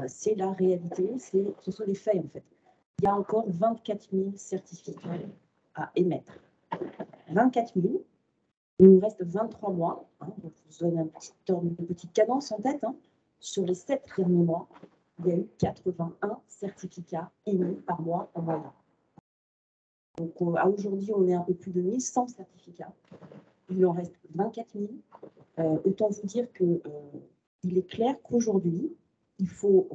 C'est la réalité, ce sont les faits en fait. Il y a encore 24 000 certificats à émettre. 24 000, il nous reste 23 mois. Hein, donc je vous donne une petite cadence en tête. Hein. Sur les 7 derniers mois, il y a eu 81 certificats émis par mois en moyenne. Donc à aujourd'hui, on est un peu plus de 1100 certificats. Il en reste 24 000. Autant vous dire qu'il est clair qu'aujourd'hui, il faut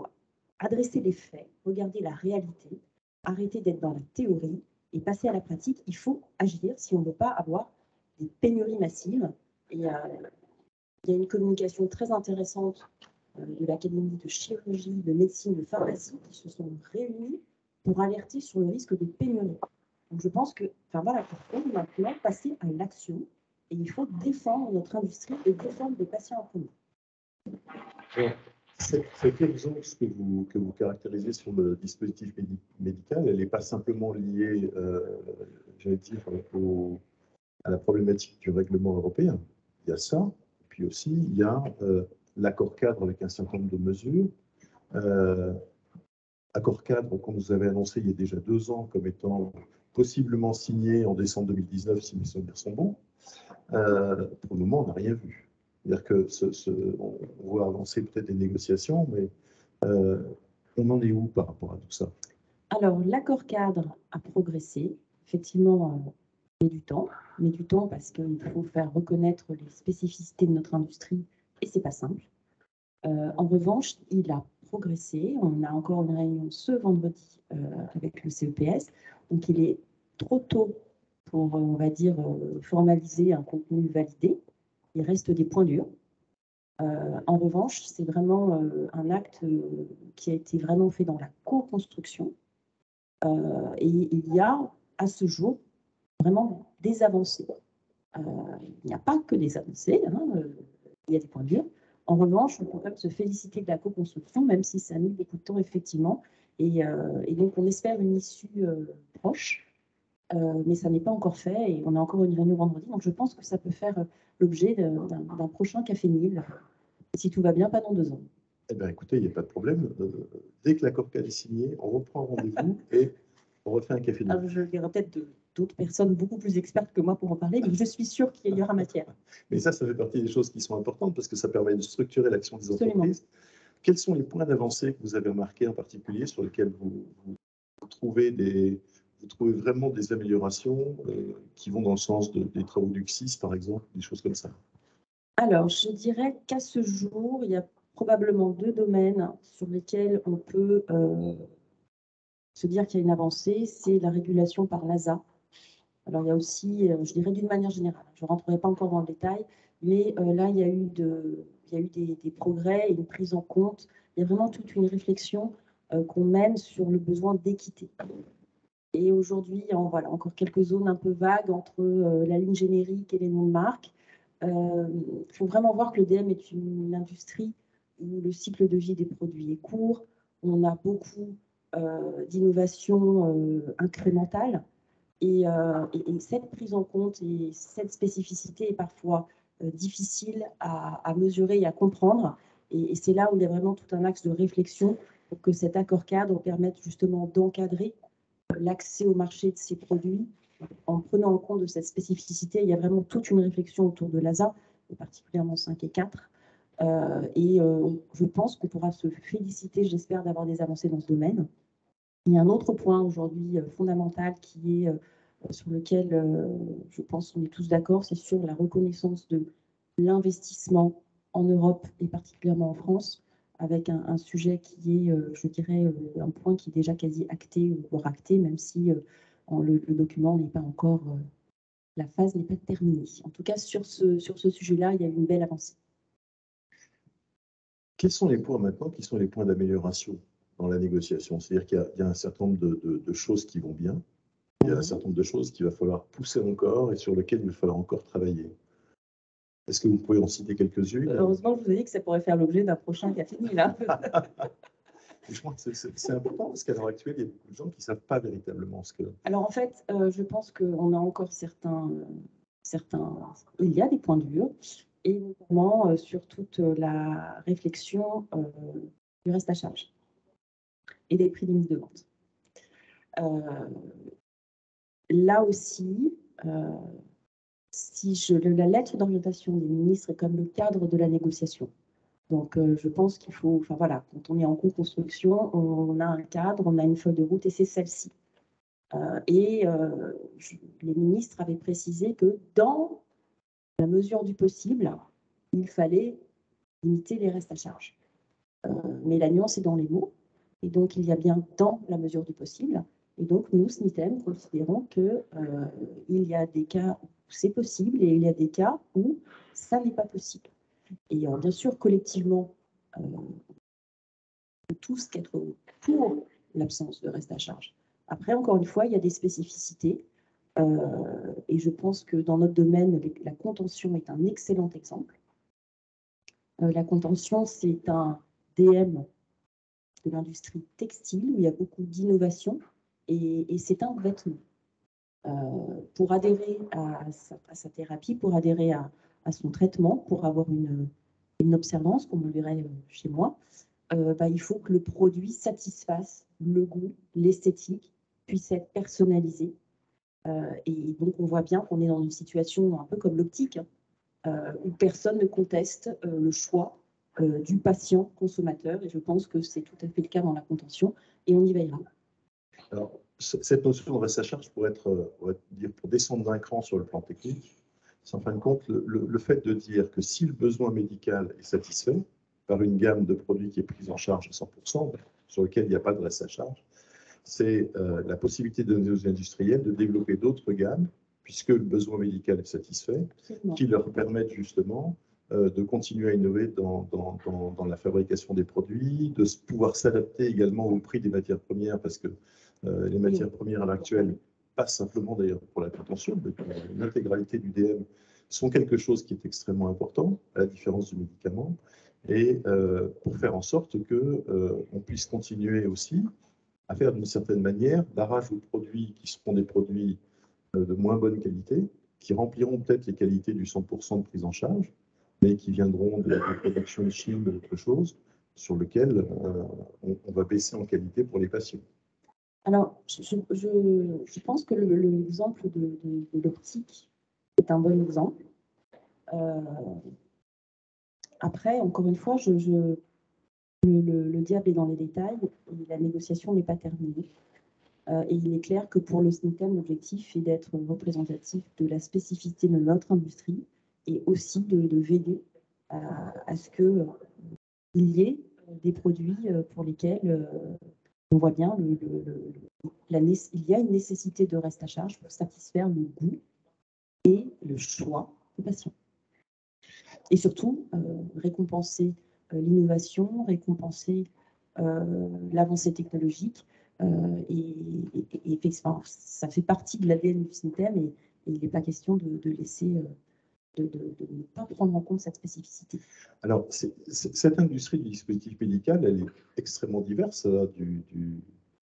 adresser les faits, regarder la réalité, arrêter d'être dans la théorie et passer à la pratique. Il faut agir si on ne veut pas avoir des pénuries massives. Et il y a une communication très intéressante de l'Académie de chirurgie, de médecine, de pharmacie qui se sont réunis pour alerter sur le risque de pénurie. Donc je pense que, voilà, il faut maintenant passer à l'action et il faut défendre notre industrie et défendre les patients en premier. Cette urgence que vous caractérisez sur le dispositif médical, elle n'est pas simplement liée, j'allais dire, à la problématique du règlement européen. Il y a ça, puis aussi il y a l'accord cadre avec un certain nombre de mesures. Accord cadre qu'on nous avait annoncé il y a déjà 2 ans comme étant possiblement signé en décembre 2019 si mes souvenirs sont bons. Pour le moment, on n'a rien vu. C'est-à-dire qu'on voit avancer peut-être des négociations, mais on en est où par rapport à tout ça? Alors, l'accord cadre a progressé. Effectivement, il met du temps parce qu'il faut faire reconnaître les spécificités de notre industrie et ce n'est pas simple. En revanche, il a progressé. On a encore une réunion ce vendredi avec le CEPS. Donc, il est trop tôt pour, on va dire, formaliser un contenu validé. Il reste des points durs. En revanche, c'est vraiment un acte qui a été vraiment fait dans la co-construction. Et il y a, à ce jour, vraiment des avancées. Il n'y a pas que des avancées, hein, il y a des points durs. En revanche, on peut quand même se féliciter de la co-construction, même si ça a mis beaucoup de temps, effectivement. Et donc, on espère une issue proche. Mais ça n'est pas encore fait et on a encore une réunion vendredi. Donc, je pense que ça peut faire l'objet d'un prochain Café Nil, si tout va bien, pas dans 2 ans. Eh bien, écoutez, il n'y a pas de problème. Dès que l'accord cadre est signé, on reprend rendez-vous et on refait un Café Nil. Alors, je verrai peut-être d'autres personnes beaucoup plus expertes que moi pour en parler, mais je suis sûre qu'il y aura matière. Mais ça fait partie des choses qui sont importantes parce que ça permet de structurer l'action des entreprises. Quels sont les points d'avancée que vous avez remarqués en particulier sur lesquels vous trouvez vraiment des améliorations qui vont dans le sens des travaux du CSIS, par exemple, des choses comme ça? Alors, je dirais qu'à ce jour, il y a probablement 2 domaines sur lesquels on peut se dire qu'il y a une avancée, c'est la régulation par l'ASA. Alors, il y a aussi, je dirais d'une manière générale, je ne rentrerai pas encore dans le détail, mais là, il y a eu des progrès et une prise en compte. Il y a vraiment toute une réflexion qu'on mène sur le besoin d'équité. Et aujourd'hui, voilà, encore quelques zones un peu vagues entre la ligne générique et les noms de marque. Il faut vraiment voir que le DM est une industrie où le cycle de vie des produits est court. On a beaucoup d'innovations incrémentales. Et cette prise en compte et cette spécificité est parfois difficile à mesurer et à comprendre. Et c'est là où il y a vraiment tout un axe de réflexion pour que cet accord cadre permette justement d'encadrer l'accès au marché de ces produits en prenant en compte de cette spécificité. Il y a vraiment toute une réflexion autour de l'ASA, et particulièrement 5 et 4. Je pense qu'on pourra se féliciter, j'espère, d'avoir des avancées dans ce domaine. Il y a un autre point aujourd'hui fondamental qui est sur lequel je pense qu'on est tous d'accord, c'est sur la reconnaissance de l'investissement en Europe et particulièrement en France, avec un sujet qui est, je dirais, un point qui est déjà quasi acté ou voire acté, même si le document n'est pas encore, la phase n'est pas terminée. En tout cas, sur ce sujet-là, il y a eu une belle avancée. Quels sont les points maintenant qui sont les points d'amélioration dans la négociation? C'est-à-dire qu'il y a un certain nombre de choses qui vont bien, il y a un certain nombre de choses qu'il va falloir pousser encore et sur lesquelles il va falloir encore travailler. Est-ce que vous pouvez en citer quelques-unes? Heureusement, je vous ai dit que ça pourrait faire l'objet d'un prochain Café Nil, là. Je crois que c'est important parce qu'à l'heure actuelle, il y a beaucoup de gens qui ne savent pas véritablement ce que... Alors en fait, je pense qu'on a encore certains... Il y a des points durs, et notamment sur toute la réflexion du reste à charge et des prix limite de vente. Là aussi, la lettre d'orientation des ministres est comme le cadre de la négociation. Donc, je pense qu'il faut, enfin voilà, quand on est en co-construction, on a un cadre, on a une feuille de route et c'est celle-ci. Les ministres avaient précisé que dans la mesure du possible, il fallait limiter les restes à charge. Mais la nuance est dans les mots. Et donc, il y a bien dans la mesure du possible. Et donc, nous, SNITEM, considérons qu'il y a des cas où c'est possible et il y a des cas où ça n'est pas possible. Et bien sûr, collectivement, on peut tous être pour l'absence de reste à charge. Après, encore une fois, il y a des spécificités. Et je pense que dans notre domaine, la contention est un excellent exemple. La contention, c'est un DM de l'industrie textile où il y a beaucoup d'innovation et c'est un vêtement. Pour adhérer à sa thérapie, pour adhérer à son traitement, pour avoir une observance, comme on le verrait chez moi, il faut que le produit satisfasse le goût, l'esthétique, puisse être personnalisé. Et donc, on voit bien qu'on est dans une situation un peu comme l'optique, où personne ne conteste le choix du patient consommateur. Et je pense que c'est tout à fait le cas dans la contention. Et on y veillera. Alors, cette notion de reste à charge, pour descendre d'un cran sur le plan technique, c'est en fin de compte le fait de dire que si le besoin médical est satisfait par une gamme de produits qui est prise en charge à 100%, sur lequel il n'y a pas de reste à charge, c'est la possibilité de donner aux industriels de développer d'autres gammes, puisque le besoin médical est satisfait, qui leur permettent justement de continuer à innover dans la fabrication des produits, de pouvoir s'adapter également au prix des matières premières, parce que les matières premières à l'actuel, pas simplement d'ailleurs pour la contention, mais pour l'intégralité du DM, sont quelque chose qui est extrêmement important, à la différence du médicament, et pour faire en sorte qu'on puisse continuer aussi à faire d'une certaine manière barrage aux produits qui seront des produits de moins bonne qualité, qui rempliront peut-être les qualités du 100% de prise en charge, mais qui viendront de la production de Chine ou d'autres choses, sur lesquelles on va baisser en qualité pour les patients. Alors, je pense que l'exemple de l'optique est un bon exemple. Après, encore une fois, le diable est dans les détails et la négociation n'est pas terminée. Et il est clair que pour le SNITEM, l'objectif est d'être représentatif de la spécificité de notre industrie et aussi de veiller à ce qu'il y ait des produits pour lesquels on voit bien il y a une nécessité de reste à charge pour satisfaire le goût et le choix des patients. Et surtout, récompenser l'innovation, récompenser l'avancée technologique. Et effectivement, ça fait partie de l'ADN du SNITEM et il n'est pas question de laisser, de ne pas prendre en compte cette spécificité. Alors, cette industrie du dispositif médical, elle est extrêmement diverse.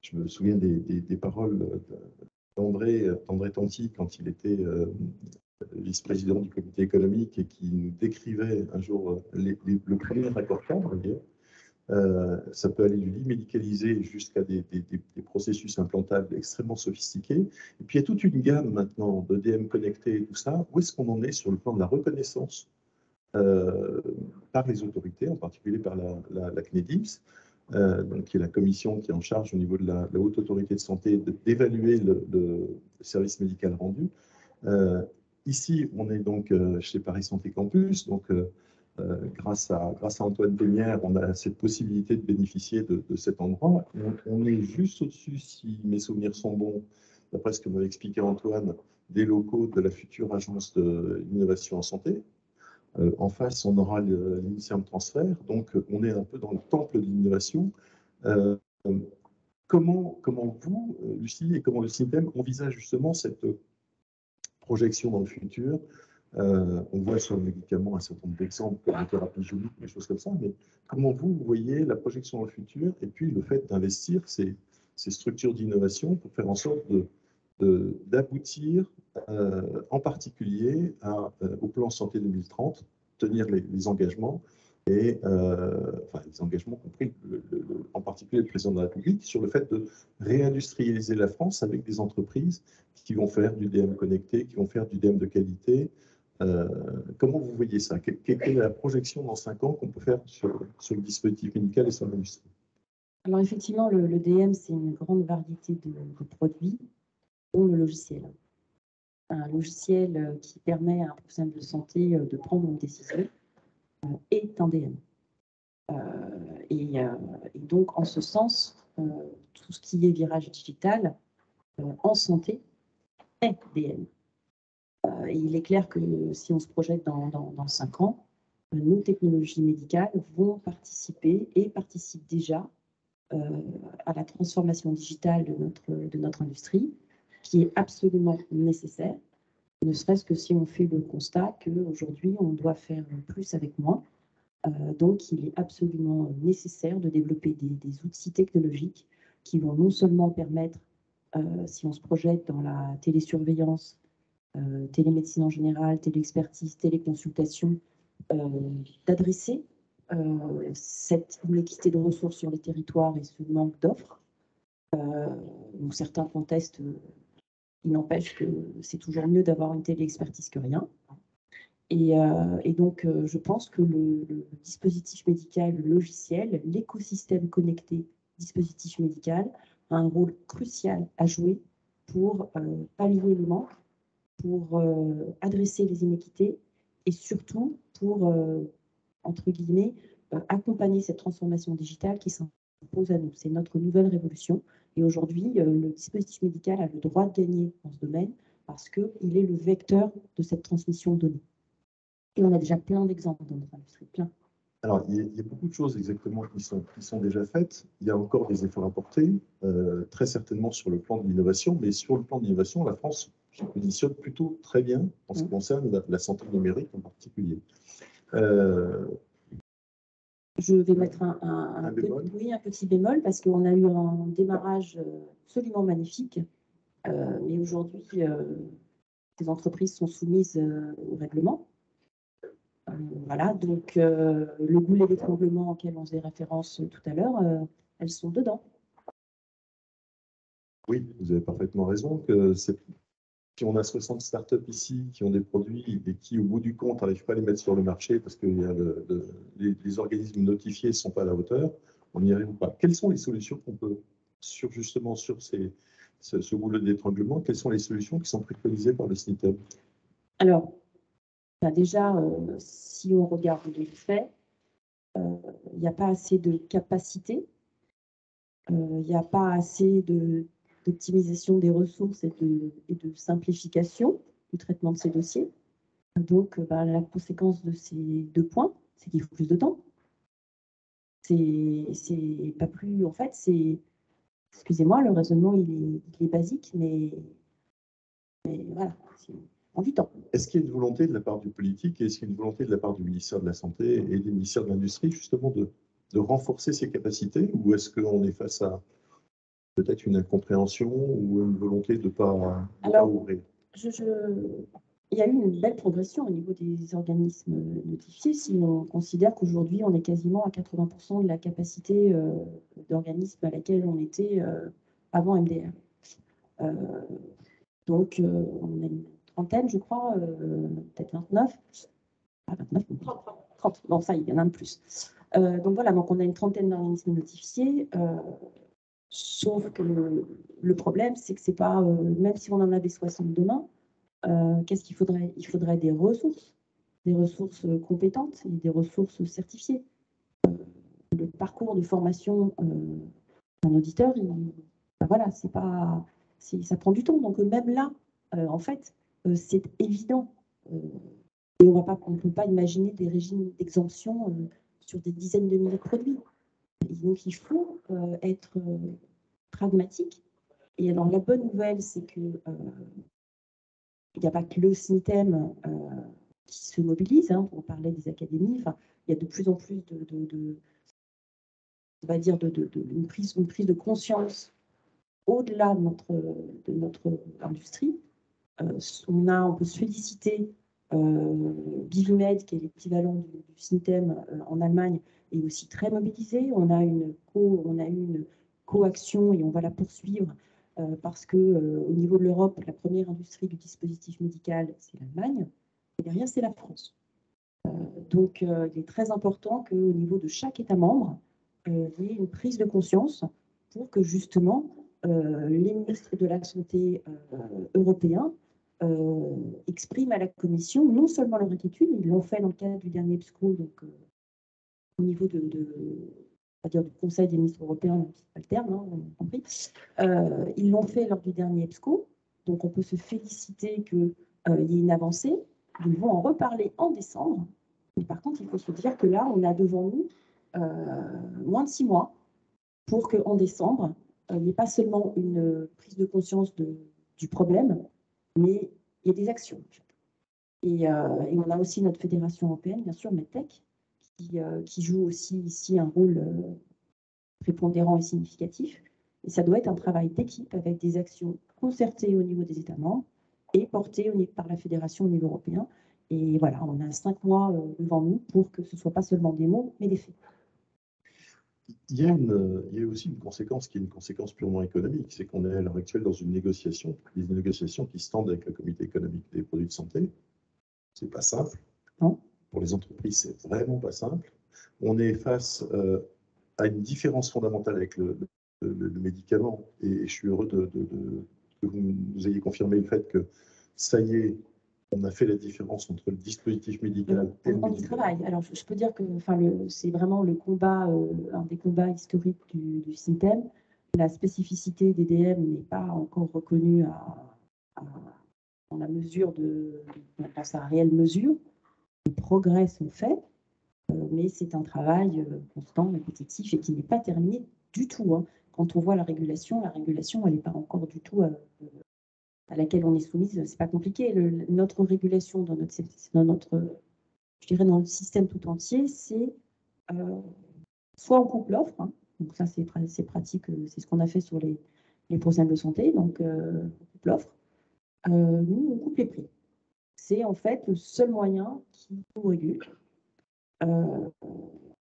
Je me souviens des paroles d'André Tanti quand il était vice-président du comité économique et qui nous décrivait un jour le premier accord cadre. Ça peut aller du lit médicalisé jusqu'à des processus implantables extrêmement sophistiqués. Et puis il y a toute une gamme maintenant de DM connectés et tout ça. Où est-ce qu'on en est sur le plan de la reconnaissance par les autorités, en particulier par la CNEDIPS, donc qui est la commission qui est en charge au niveau de la Haute Autorité de Santé d'évaluer le service médical rendu. Ici, on est donc chez Paris Santé Campus, donc grâce à Antoine Pénière, on a cette possibilité de bénéficier de cet endroit. On est juste au-dessus, si mes souvenirs sont bons, d'après ce que m'avait expliqué Antoine, des locaux de la future agence d'innovation en santé. En face, on aura l'INSERM transfert, donc on est un peu dans le temple de l'innovation. Comment vous, Lucie, et comment le SNITEM envisage justement cette projection dans le futur? On voit sur le médicament un certain nombre d'exemples comme la thérapie génique, des choses comme ça, mais comment vous voyez la projection dans le futur et puis le fait d'investir ces structures d'innovation pour faire en sorte d'aboutir en particulier au plan santé 2030, tenir les engagements et les engagements compris en particulier le président de la République sur le fait de réindustrialiser la France avec des entreprises qui vont faire du DM connecté, qui vont faire du DM de qualité. Comment vous voyez ça? Quelle est la projection dans 5 ans qu'on peut faire sur le dispositif médical et sur l'industrie? Alors effectivement, le DM, c'est une grande variété de produits, dont le logiciel. Un logiciel qui permet à un professionnel de santé de prendre une décision est un DM. Et donc, en ce sens, tout ce qui est virage digital en santé est DM. Et il est clair que si on se projette dans 5 ans, nos technologies médicales vont participer et participent déjà à la transformation digitale de notre industrie, qui est absolument nécessaire, ne serait-ce que si on fait le constat qu'aujourd'hui, on doit faire plus avec moins. Donc, il est absolument nécessaire de développer des outils technologiques qui vont non seulement permettre, si on se projette dans la télésurveillance, télémédecine en général, téléexpertise, téléconsultation, d'adresser cette inéquité de ressources sur les territoires et ce manque d'offres. Donc certains contestent, il n'empêche que c'est toujours mieux d'avoir une téléexpertise que rien. Et donc, je pense que le dispositif médical, le logiciel, l'écosystème connecté dispositif médical a un rôle crucial à jouer pour pallier le manque, pour adresser les inéquités et surtout pour, entre guillemets, accompagner cette transformation digitale qui s'impose à nous. C'est notre nouvelle révolution. Et aujourd'hui, le dispositif médical a le droit de gagner dans ce domaine parce qu'il est le vecteur de cette transmission de données. Et on a déjà plein d'exemples dans notre industrie, plein. Alors, il y a beaucoup de choses exactement qui sont déjà faites. Il y a encore des efforts à porter, très certainement sur le plan de l'innovation, mais sur le plan de l'innovation, la France se positionne plutôt très bien en ce qui concerne la santé numérique en particulier. Je vais mettre un petit bémol parce qu'on a eu un démarrage absolument magnifique, mais aujourd'hui, les entreprises sont soumises au règlement. Voilà, donc le goulet d'étranglement auquel on faisait référence tout à l'heure, elles sont dedans. Oui, vous avez parfaitement raison. Que si on a 60 startups ici qui ont des produits et qui, au bout du compte, n'arrivent pas à les mettre sur le marché parce que les organismes notifiés ne sont pas à la hauteur, on n'y arrive pas. Quelles sont les solutions qu'on peut, justement sur ce goulet d'étranglement, quelles sont les solutions qui sont préconisées par le SNITEB? Alors, déjà, si on regarde les faits, il n'y a pas assez de capacité, il n'y a pas assez d'optimisation des ressources et de simplification du traitement de ces dossiers. Donc, la conséquence de ces 2 points, c'est qu'il faut plus de temps. C'est pas plus... En fait, c'est... Excusez-moi, le raisonnement, il est basique, mais voilà, on du temps. Est-ce qu'il y a une volonté de la part du politique et est-ce qu'il y a une volonté de la part du ministère de la Santé et du ministère de l'Industrie, justement, de renforcer ces capacités, ou est-ce qu'on est face à peut-être une incompréhension ou une volonté de ne pas ouvrir? Il y a eu une belle progression au niveau des organismes notifiés. Si on considère qu'aujourd'hui, on est quasiment à 80% de la capacité d'organismes à laquelle on était avant MDR. Donc, on a une trentaine, je crois, peut-être 29. Ah, 29, 30. Bon, ça, il y en a un de plus. Donc voilà, donc on a une trentaine d'organismes notifiés. Sauf que le problème, c'est que c'est pas, même si on en avait 60 demain, qu'est-ce qu'il faudrait? Il faudrait des ressources compétentes et des ressources certifiées. Le parcours de formation d'un auditeur, voilà, c'est pas, ça prend du temps. Donc même là, en fait, c'est évident. Et on ne peut pas imaginer des régimes d'exemption sur des dizaines de milliers de produits. Et donc il faut être pragmatique. Et alors la bonne nouvelle, c'est que il n'y a pas que le SNITEM qui se mobilise, hein, pour parler des académies. Enfin, il y a de plus en plus on va dire une prise de conscience au-delà de notre industrie. On peut se féliciter Bivimed, qui est l'équivalent du Syntem en Allemagne, est aussi très mobilisé. On a eu une coaction et on va la poursuivre parce que au niveau de l'Europe, la première industrie du dispositif médical, c'est l'Allemagne, et derrière, c'est la France. Donc, il est très important qu'au niveau de chaque État membre, il y ait une prise de conscience pour que justement les ministres de la Santé européens expriment à la Commission non seulement leur inquiétude, ils l'ont fait dans le cadre du dernier EBSCO, donc au niveau on va dire, du Conseil des ministres européens, c'est pas le terme, hein, on a compris. Ils l'ont fait lors du dernier EBSCO, donc on peut se féliciter qu'il y ait une avancée. Ils vont en reparler en décembre. Mais par contre, il faut se dire que là, on a devant nous moins de 6 mois pour qu'en décembre, il n'y ait pas seulement une prise de conscience du problème, mais il y ait des actions. Et on a aussi notre fédération européenne, bien sûr, MEDTech, qui joue aussi ici un rôle prépondérant et significatif. Et ça doit être un travail d'équipe avec des actions concertées au niveau des États membres et portées par la fédération au niveau européen. Et voilà, on a 5 mois devant nous pour que ce ne soit pas seulement des mots, mais des faits. Il y a aussi une conséquence qui est une conséquence purement économique, c'est qu'on est à l'heure actuelle dans des négociations qui se tendent avec le Comité économique des produits de santé. C'est pas simple. Non. Pour les entreprises, c'est vraiment pas simple. On est face à une différence fondamentale avec le médicament, et je suis heureux que vous nous ayez confirmé le fait que ça y est, on a fait la différence entre le dispositif médical et le médicament. On y travaille. Alors, je peux dire que c'est vraiment le combat, un des combats historiques du Syntem. La spécificité des DM n'est pas encore reconnue dans la mesure dans sa réelle mesure. Les progrès sont faits, mais c'est un travail constant, répétitif et qui n'est pas terminé du tout. Hein. Quand on voit la régulation, elle n'est pas encore du tout à laquelle on est soumise. C'est pas compliqué. Notre régulation dans je dirais dans le système tout entier, c'est soit on coupe l'offre, hein, donc ça c'est pratique, c'est ce qu'on a fait sur les professionnels de santé, donc on coupe l'offre, nous on coupe les prix. C'est en fait le seul moyen qui nous régule.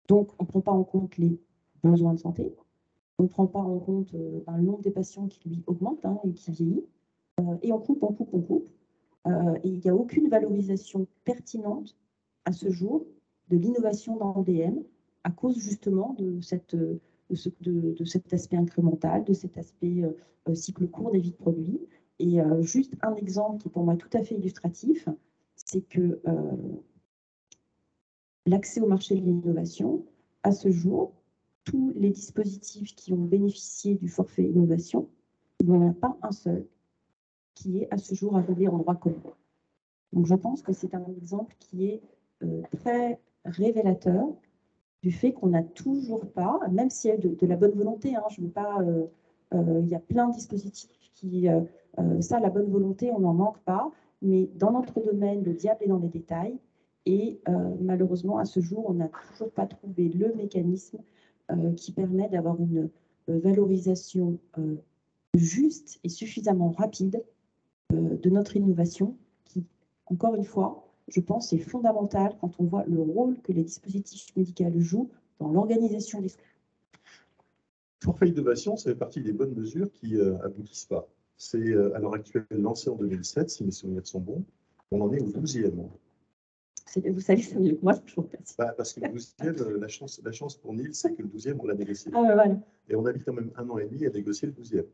Donc on ne prend pas en compte les besoins de santé, on ne prend pas en compte le nombre des patients qui lui augmente hein, et qui vieillit, et on coupe. Et il n'y a aucune valorisation pertinente à ce jour de l'innovation dans le DM à cause justement de cet aspect incrémental, de cet aspect cycle court des vies de produits. Et juste un exemple qui est pour moi tout à fait illustratif, c'est que l'accès au marché de l'innovation, à ce jour, tous les dispositifs qui ont bénéficié du forfait innovation, il n'y en a pas un seul qui est à ce jour arrivé en droit commun. Donc je pense que c'est un exemple qui est très révélateur du fait qu'on n'a toujours pas, même s'il y a de la bonne volonté, hein, je veux pas, il y a plein de dispositifs qui, ça, la bonne volonté, on n'en manque pas, mais dans notre domaine, le diable est dans les détails, et malheureusement, à ce jour, on n'a toujours pas trouvé le mécanisme qui permet d'avoir une valorisation juste et suffisamment rapide de notre innovation, qui, encore une fois, je pense, est fondamental quand on voit le rôle que les dispositifs médicaux jouent dans l'organisation des soins. Forfait innovation, ça fait partie des bonnes mesures qui aboutissent pas. C'est à l'heure actuelle lancé en 2007, si mes souvenirs sont bons. On en est au 12e. Vous savez, c'est mieux que moi, je vous remercie. Parce que le 12e, la chance pour Nils, c'est que le 12e, on l'a négocié. Ah, ouais, voilà. Et on a mis quand même 1 an et demi à négocier le 12e.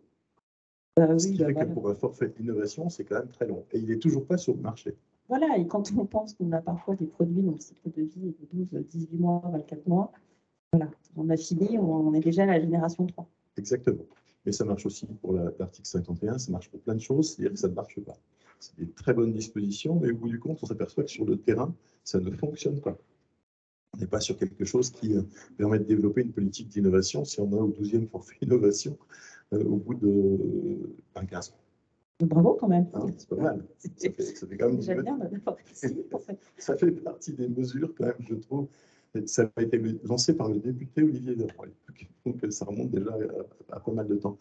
Ce qui fait que pour un forfait d'innovation, c'est quand même très long. Et il n'est toujours pas sur le marché. Voilà, et quand on pense qu'on a parfois des produits dont le cycle de vie est de 12, 18 mois, 24 mois, voilà, on a fini, on est déjà à la génération 3. Exactement. Mais ça marche aussi pour l'article 51, ça marche pour plein de choses, c'est-à-dire que ça ne marche pas. C'est des très bonnes dispositions, mais au bout du compte, on s'aperçoit que sur le terrain, ça ne fonctionne pas. On n'est pas sur quelque chose qui permet de développer une politique d'innovation si on a au 12e forfait innovation au bout de 15 ans. Bravo quand même. Hein, c'est pas mal. Ça fait quand même déjà bien d'avoir ici. Ça fait partie des mesures quand même, je trouve. Ça a été lancé par le député Olivier Véran, donc ça remonte déjà à pas mal de temps.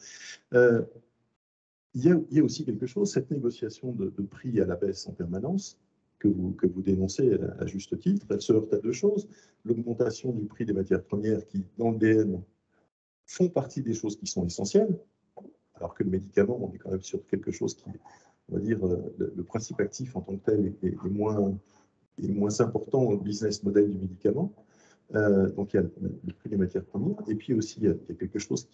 Il y a aussi quelque chose, cette négociation de prix à la baisse en permanence, que vous dénoncez à juste titre, elle se heurte à deux choses. L'augmentation du prix des matières premières qui, dans le DM, font partie des choses qui sont essentielles, alors que le médicament, on est quand même sur quelque chose qui, on va dire, le principe actif en tant que tel est moins important au business model du médicament. Donc, il y a le prix des matières premières. Et puis aussi, il y a quelque chose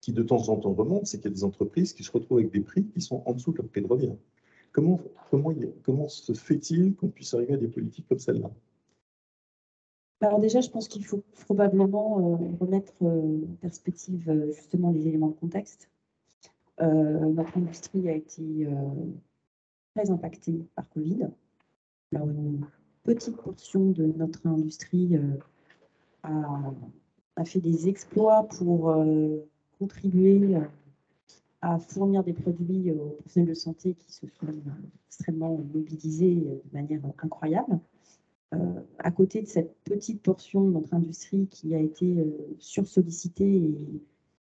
qui de temps en temps remonte, c'est qu'il y a des entreprises qui se retrouvent avec des prix qui sont en dessous de leur prix de revient. Comment se fait-il qu'on puisse arriver à des politiques comme celle-là? Alors déjà, je pense qu'il faut probablement remettre en perspective justement les éléments de contexte. Notre industrie a été très impactée par Covid. Alors, une petite portion de notre industrie a fait des exploits pour contribuer à fournir des produits aux professionnels de santé qui se sont extrêmement mobilisés de manière incroyable. À côté de cette petite portion de notre industrie qui a été sursollicitée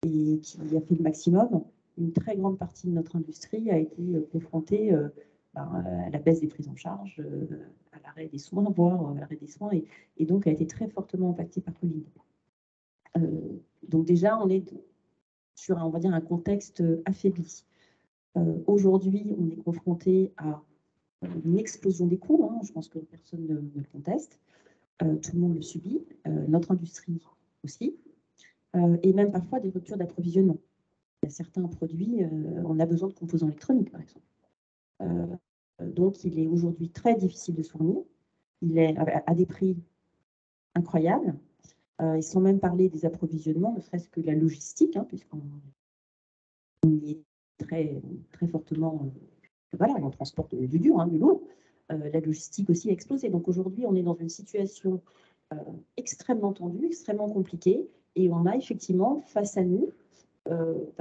et qui a fait le maximum, une très grande partie de notre industrie a été confrontée à la baisse des prises en charge, à l'arrêt des soins, voire à l'arrêt des soins, et donc a été très fortement impactée par Covid. Donc déjà, on est sur, on va dire, un contexte affaibli. Aujourd'hui, on est confronté à une explosion des coûts, hein, je pense que personne ne le conteste. Tout le monde le subit, notre industrie aussi, et même parfois des ruptures d'approvisionnement. Il y a certains produits, on a besoin de composants électroniques, par exemple. Donc, il est aujourd'hui très difficile de se fournir. Il est à des prix incroyables. Ils sont même parlé des approvisionnements, ne serait-ce que la logistique, hein, puisqu'on y est très, très fortement. Voilà, on transporte du dur, hein, du lourd. La logistique aussi a explosé. Donc aujourd'hui, on est dans une situation extrêmement tendue, extrêmement compliquée, et on a effectivement face à nous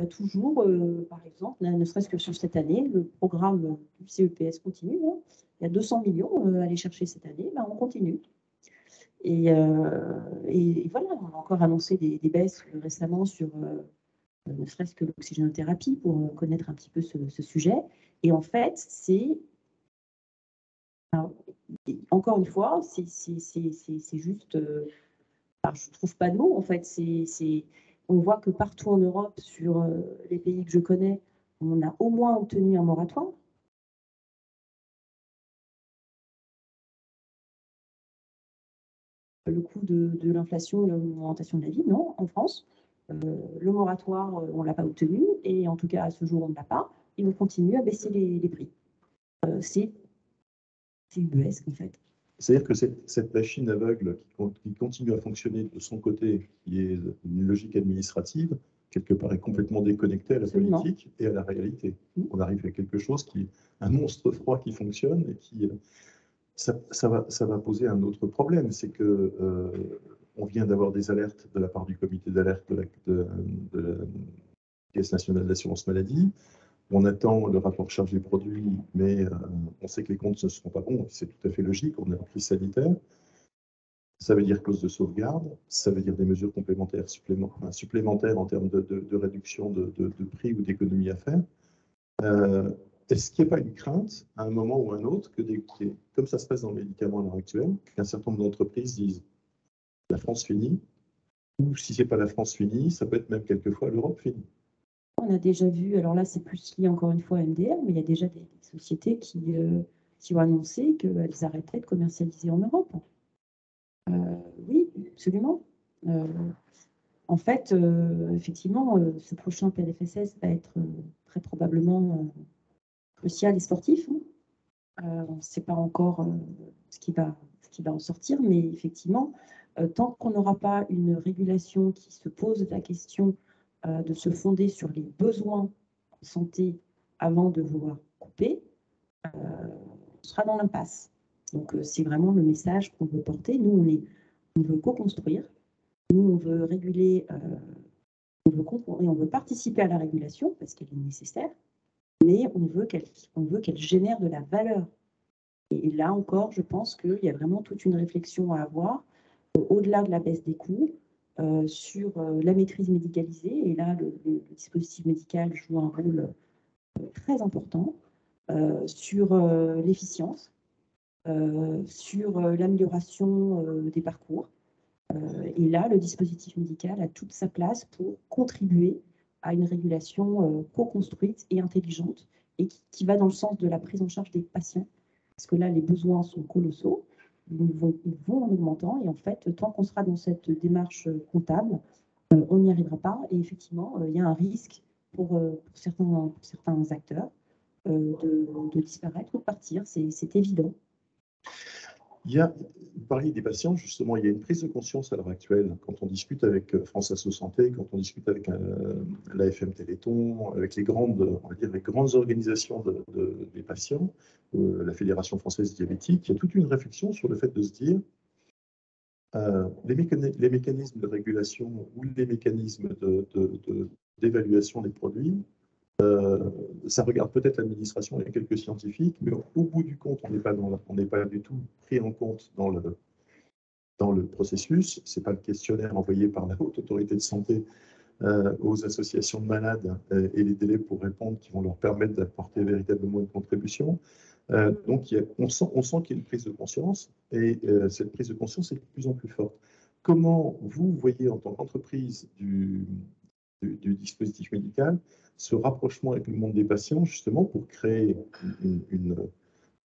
toujours, par exemple, ne serait-ce que sur cette année, le programme du CEPS continue. Hein. Il y a 200 millions à aller chercher cette année, on continue. Et voilà, on a encore annoncé des baisses récemment sur ne serait-ce que l'oxygénothérapie pour connaître un petit peu ce sujet. Et en fait, c'est encore une fois, c'est juste, je ne trouve pas de mots en fait. On voit que partout en Europe, sur les pays que je connais, on a au moins obtenu un moratoire. Le coût de l'inflation et l'augmentation de la vie, non, en France. Le moratoire, on ne l'a pas obtenu, et en tout cas, à ce jour, on ne l'a pas, et on continue à baisser les prix. C'est ubuesque, en fait. C'est-à-dire que cette machine aveugle qui continue à fonctionner de son côté, qui est une logique administrative, quelque part est complètement déconnectée à la Absolument. politique et à la réalité. On arrive à quelque chose un monstre froid qui fonctionne et qui... Ça va poser un autre problème, c'est que on vient d'avoir des alertes de la part du comité d'alerte de la Caisse nationale d'assurance maladie. On attend le rapport charge des produits, mais on sait que les comptes ne seront pas bons. C'est tout à fait logique, on est en crise sanitaire. Ça veut dire clause de sauvegarde, ça veut dire des mesures complémentaires supplémentaires en termes de réduction de prix ou d'économie à faire. Est-ce qu'il n'y a pas une crainte, à un moment ou à un autre, comme ça se passe dans le médicament à l'heure actuelle, qu'un certain nombre d'entreprises disent « la France finit », ou si ce n'est pas la France finie, ça peut être même quelquefois l'Europe finie. On a déjà vu, alors là c'est plus lié encore une fois à MDR, mais il y a déjà des sociétés qui ont annoncé qu'elles arrêteraient de commercialiser en Europe. Oui, absolument. En fait, effectivement, ce prochain PLFSS va être très probablement crucial et sportif. On ne sait pas encore ce qui va en sortir, mais effectivement, tant qu'on n'aura pas une régulation qui se pose la question de se fonder sur les besoins en santé avant de vouloir couper, on sera dans l'impasse. Donc, c'est vraiment le message qu'on veut porter. Nous, on veut co-construire. Nous, on veut réguler, on veut participer à la régulation parce qu'elle est nécessaire, mais on veut qu'elle génère de la valeur. Et là encore, je pense qu'il y a vraiment toute une réflexion à avoir, au-delà de la baisse des coûts, sur la maîtrise médicalisée. Et là, le dispositif médical joue un rôle très important, sur l'efficience, sur l'amélioration des parcours. Et là, le dispositif médical a toute sa place pour contribuer à une régulation co-construite et intelligente et qui va dans le sens de la prise en charge des patients. Parce que là, les besoins sont colossaux, ils vont en augmentant. Et en fait, tant qu'on sera dans cette démarche comptable, on n'y arrivera pas. Et effectivement, il y a un risque pour certains acteurs de disparaître ou de partir. C'est évident. Vous parliez des patients, justement, il y a une prise de conscience à l'heure actuelle. Quand on discute avec France Asso Santé, quand on discute avec l'AFM Téléthon, avec les grandes, on va dire, les grandes organisations des patients, la Fédération française diabétique, il y a toute une réflexion sur le fait de se dire les mécanismes de régulation ou les mécanismes d'évaluation des produits, ça regarde peut-être l'administration et quelques scientifiques, mais au bout du compte, on n'est pas du tout pris en compte dans le processus. Ce n'est pas le questionnaire envoyé par la Haute Autorité de Santé aux associations de malades et les délais pour répondre qui vont leur permettre d'apporter véritablement une contribution. Donc, on sent qu'il y a une prise de conscience et cette prise de conscience est de plus en plus forte. Comment vous voyez en tant qu'entreprise du dispositif médical ce rapprochement avec le monde des patients, justement, pour créer on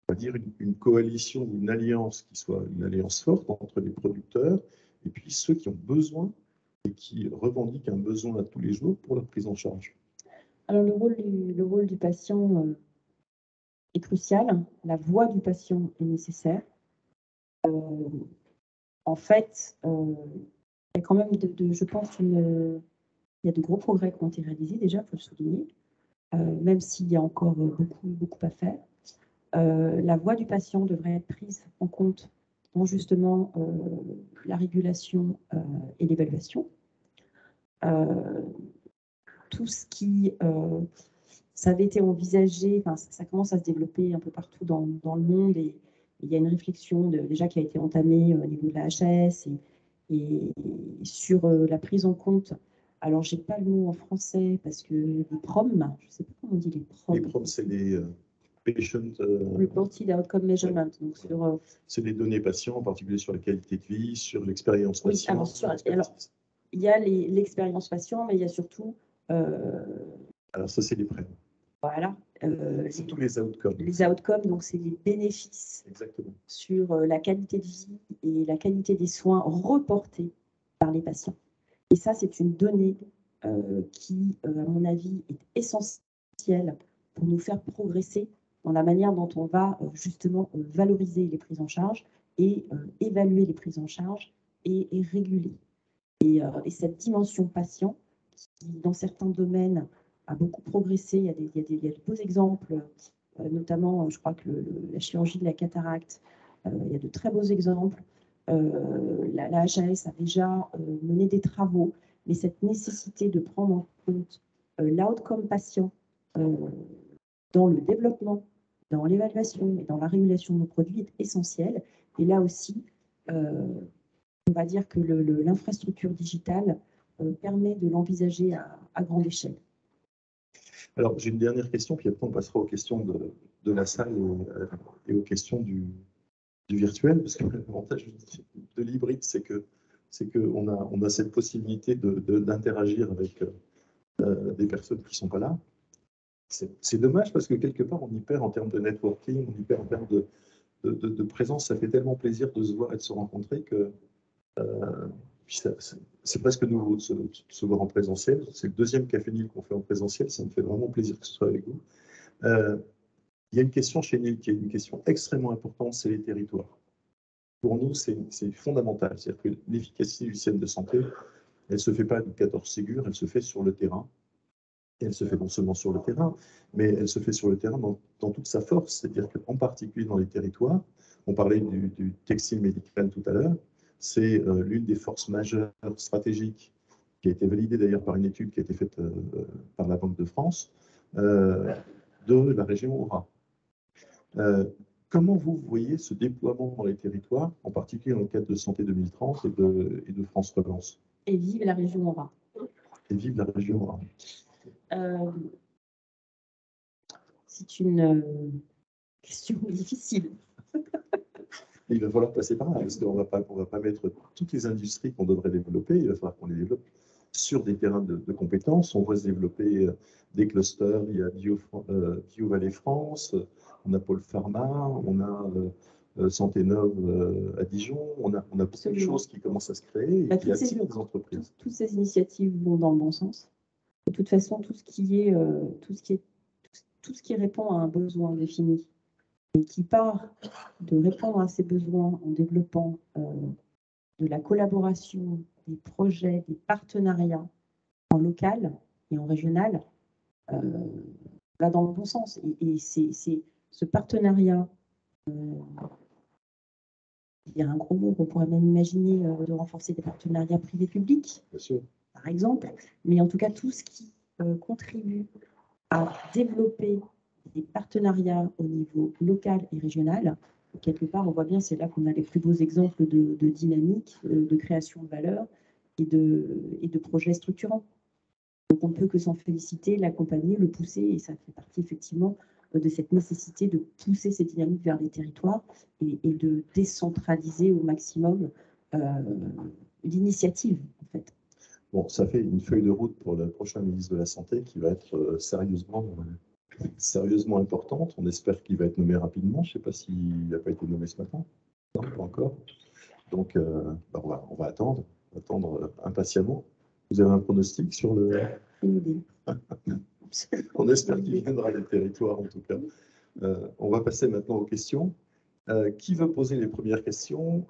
va dire une coalition ou une alliance qui soit une alliance forte entre les producteurs et puis ceux qui ont besoin et qui revendiquent un besoin à tous les jours pour leur prise en charge? Alors, le rôle du patient est crucial. La voix du patient est nécessaire. En fait, il y a quand même, je pense, il y a de gros progrès qui ont été réalisés déjà, il faut le souligner, même s'il y a encore beaucoup à faire. La voix du patient devrait être prise en compte dans justement la régulation et l'évaluation. Tout ce qui ça avait été envisagé, ça commence à se développer un peu partout dans le monde et il y a une réflexion déjà qui a été entamée au niveau de la HAS et sur la prise en compte. Alors, je n'ai pas le mot en français parce que les PROM, je ne sais pas comment on dit les PROM. Les PROM, c'est les patient... Reported Outcome Measurement. Ouais. C'est les données patients, en particulier sur la qualité de vie, sur l'expérience patient. Alors, il y a l'expérience patient, mais il y a surtout... Alors, ça, c'est les PREM. Voilà. C'est tous les outcomes. Les outcomes, donc c'est les bénéfices. Exactement. Sur la qualité de vie et la qualité des soins reportés par les patients. Et ça, c'est une donnée qui, à mon avis, est essentielle pour nous faire progresser dans la manière dont on va justement valoriser les prises en charge et évaluer les prises en charge et réguler. Et cette dimension patient, qui dans certains domaines a beaucoup progressé, il y a de beaux exemples, notamment, je crois que la chirurgie de la cataracte, il y a de très beaux exemples. La HAS a déjà mené des travaux, mais cette nécessité de prendre en compte l'outcome patient dans le développement, dans l'évaluation et dans la régulation de nos produits est essentielle. Et là aussi, on va dire que l'infrastructure digitale permet de l'envisager à grande échelle. Alors, j'ai une dernière question, puis après on passera aux questions de la salle et aux questions du virtuel, parce que l'avantage de l'hybride, c'est qu'on a cette possibilité d'interagir avec des personnes qui ne sont pas là. C'est dommage parce que quelque part, on y perd en termes de networking, on y perd en termes de présence. Ça fait tellement plaisir de se voir et de se rencontrer que c'est presque nouveau de se voir en présentiel. C'est le deuxième Café Nil qu'on fait en présentiel. Ça me fait vraiment plaisir que ce soit avec vous. Il y a une question chez Nil qui est une question extrêmement importante, c'est les territoires. Pour nous, c'est fondamental. C'est-à-dire que l'efficacité du système de santé, elle ne se fait pas du 14 Ségur, elle se fait sur le terrain. Et elle se fait non seulement sur le terrain, mais elle se fait sur le terrain dans toute sa force. C'est-à-dire qu'en particulier dans les territoires, on parlait du textile médical tout à l'heure, c'est l'une des forces majeures stratégiques qui a été validée d'ailleurs par une étude qui a été faite par la Banque de France, de la région Aura. Comment vous voyez ce déploiement dans les territoires, en particulier dans le cadre de Santé 2030 et de France Relance? Et vive la région Aura. Et vive la région Aura. C'est une question difficile. Il va falloir passer par là, parce qu'on va pas mettre toutes les industries qu'on devrait développer, il va falloir qu'on les développe sur des terrains de compétences. On va se développer des clusters, il y a Bio Valley France, on a Pôle Pharma, on a Santé Neuve à Dijon, on a beaucoup de choses qui commencent à se créer et qui attirent des entreprises. Toutes ces initiatives vont dans le bon sens. De toute façon, tout ce qui répond à un besoin défini et qui part de répondre à ces besoins en développant de la collaboration, des projets, des partenariats en local et en régional, va dans le bon sens. Et c'est ce partenariat, il y a un gros mot, on pourrait même imaginer de renforcer des partenariats privés-publics, par exemple, mais en tout cas tout ce qui contribue à développer des partenariats au niveau local et régional. Quelque part, on voit bien, c'est là qu'on a les plus beaux exemples de dynamique, de création de valeur et de projets structurants. Donc, on ne peut que s'en féliciter, l'accompagner, le pousser, et ça fait partie effectivement de cette nécessité de pousser ces dynamiques vers les territoires et de décentraliser au maximum l'initiative, en fait. Bon, ça fait une feuille de route pour le prochain ministre de la Santé qui va être sérieusement importante. On espère qu'il va être nommé rapidement. Je ne sais pas s'il n'a pas été nommé ce matin. Non, pas encore. Donc, on va attendre impatiemment. Vous avez un pronostic sur le... On espère qu'il viendra des territoires, en tout cas. On va passer maintenant aux questions. Qui veut poser les premières questions?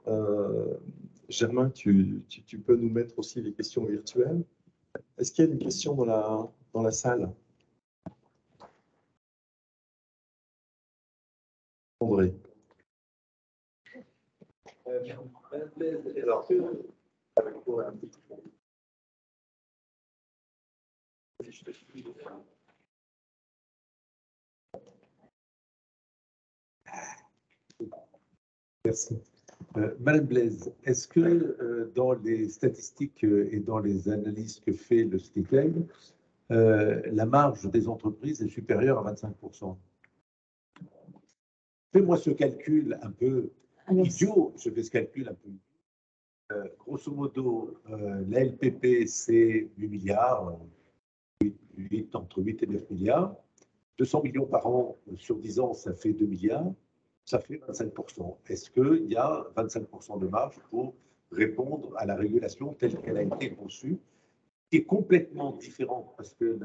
Germain, tu peux nous mettre aussi les questions virtuelles. Est-ce qu'il y a une question dans la salle? André. Merci. Madame Blaise, est-ce que dans les statistiques et dans les analyses que fait le SNICLEM, la marge des entreprises est supérieure à 25%? Fais-moi ce calcul un peu idiot, je fais ce calcul un peu grosso modo, la LPP, c'est 8 milliards, entre 8 et 9 milliards. 200 millions par an sur 10 ans, ça fait 2 milliards. Ça fait 25%. Est-ce qu'il y a 25% de marge pour répondre à la régulation telle qu'elle a été conçue, qui est complètement différente parce que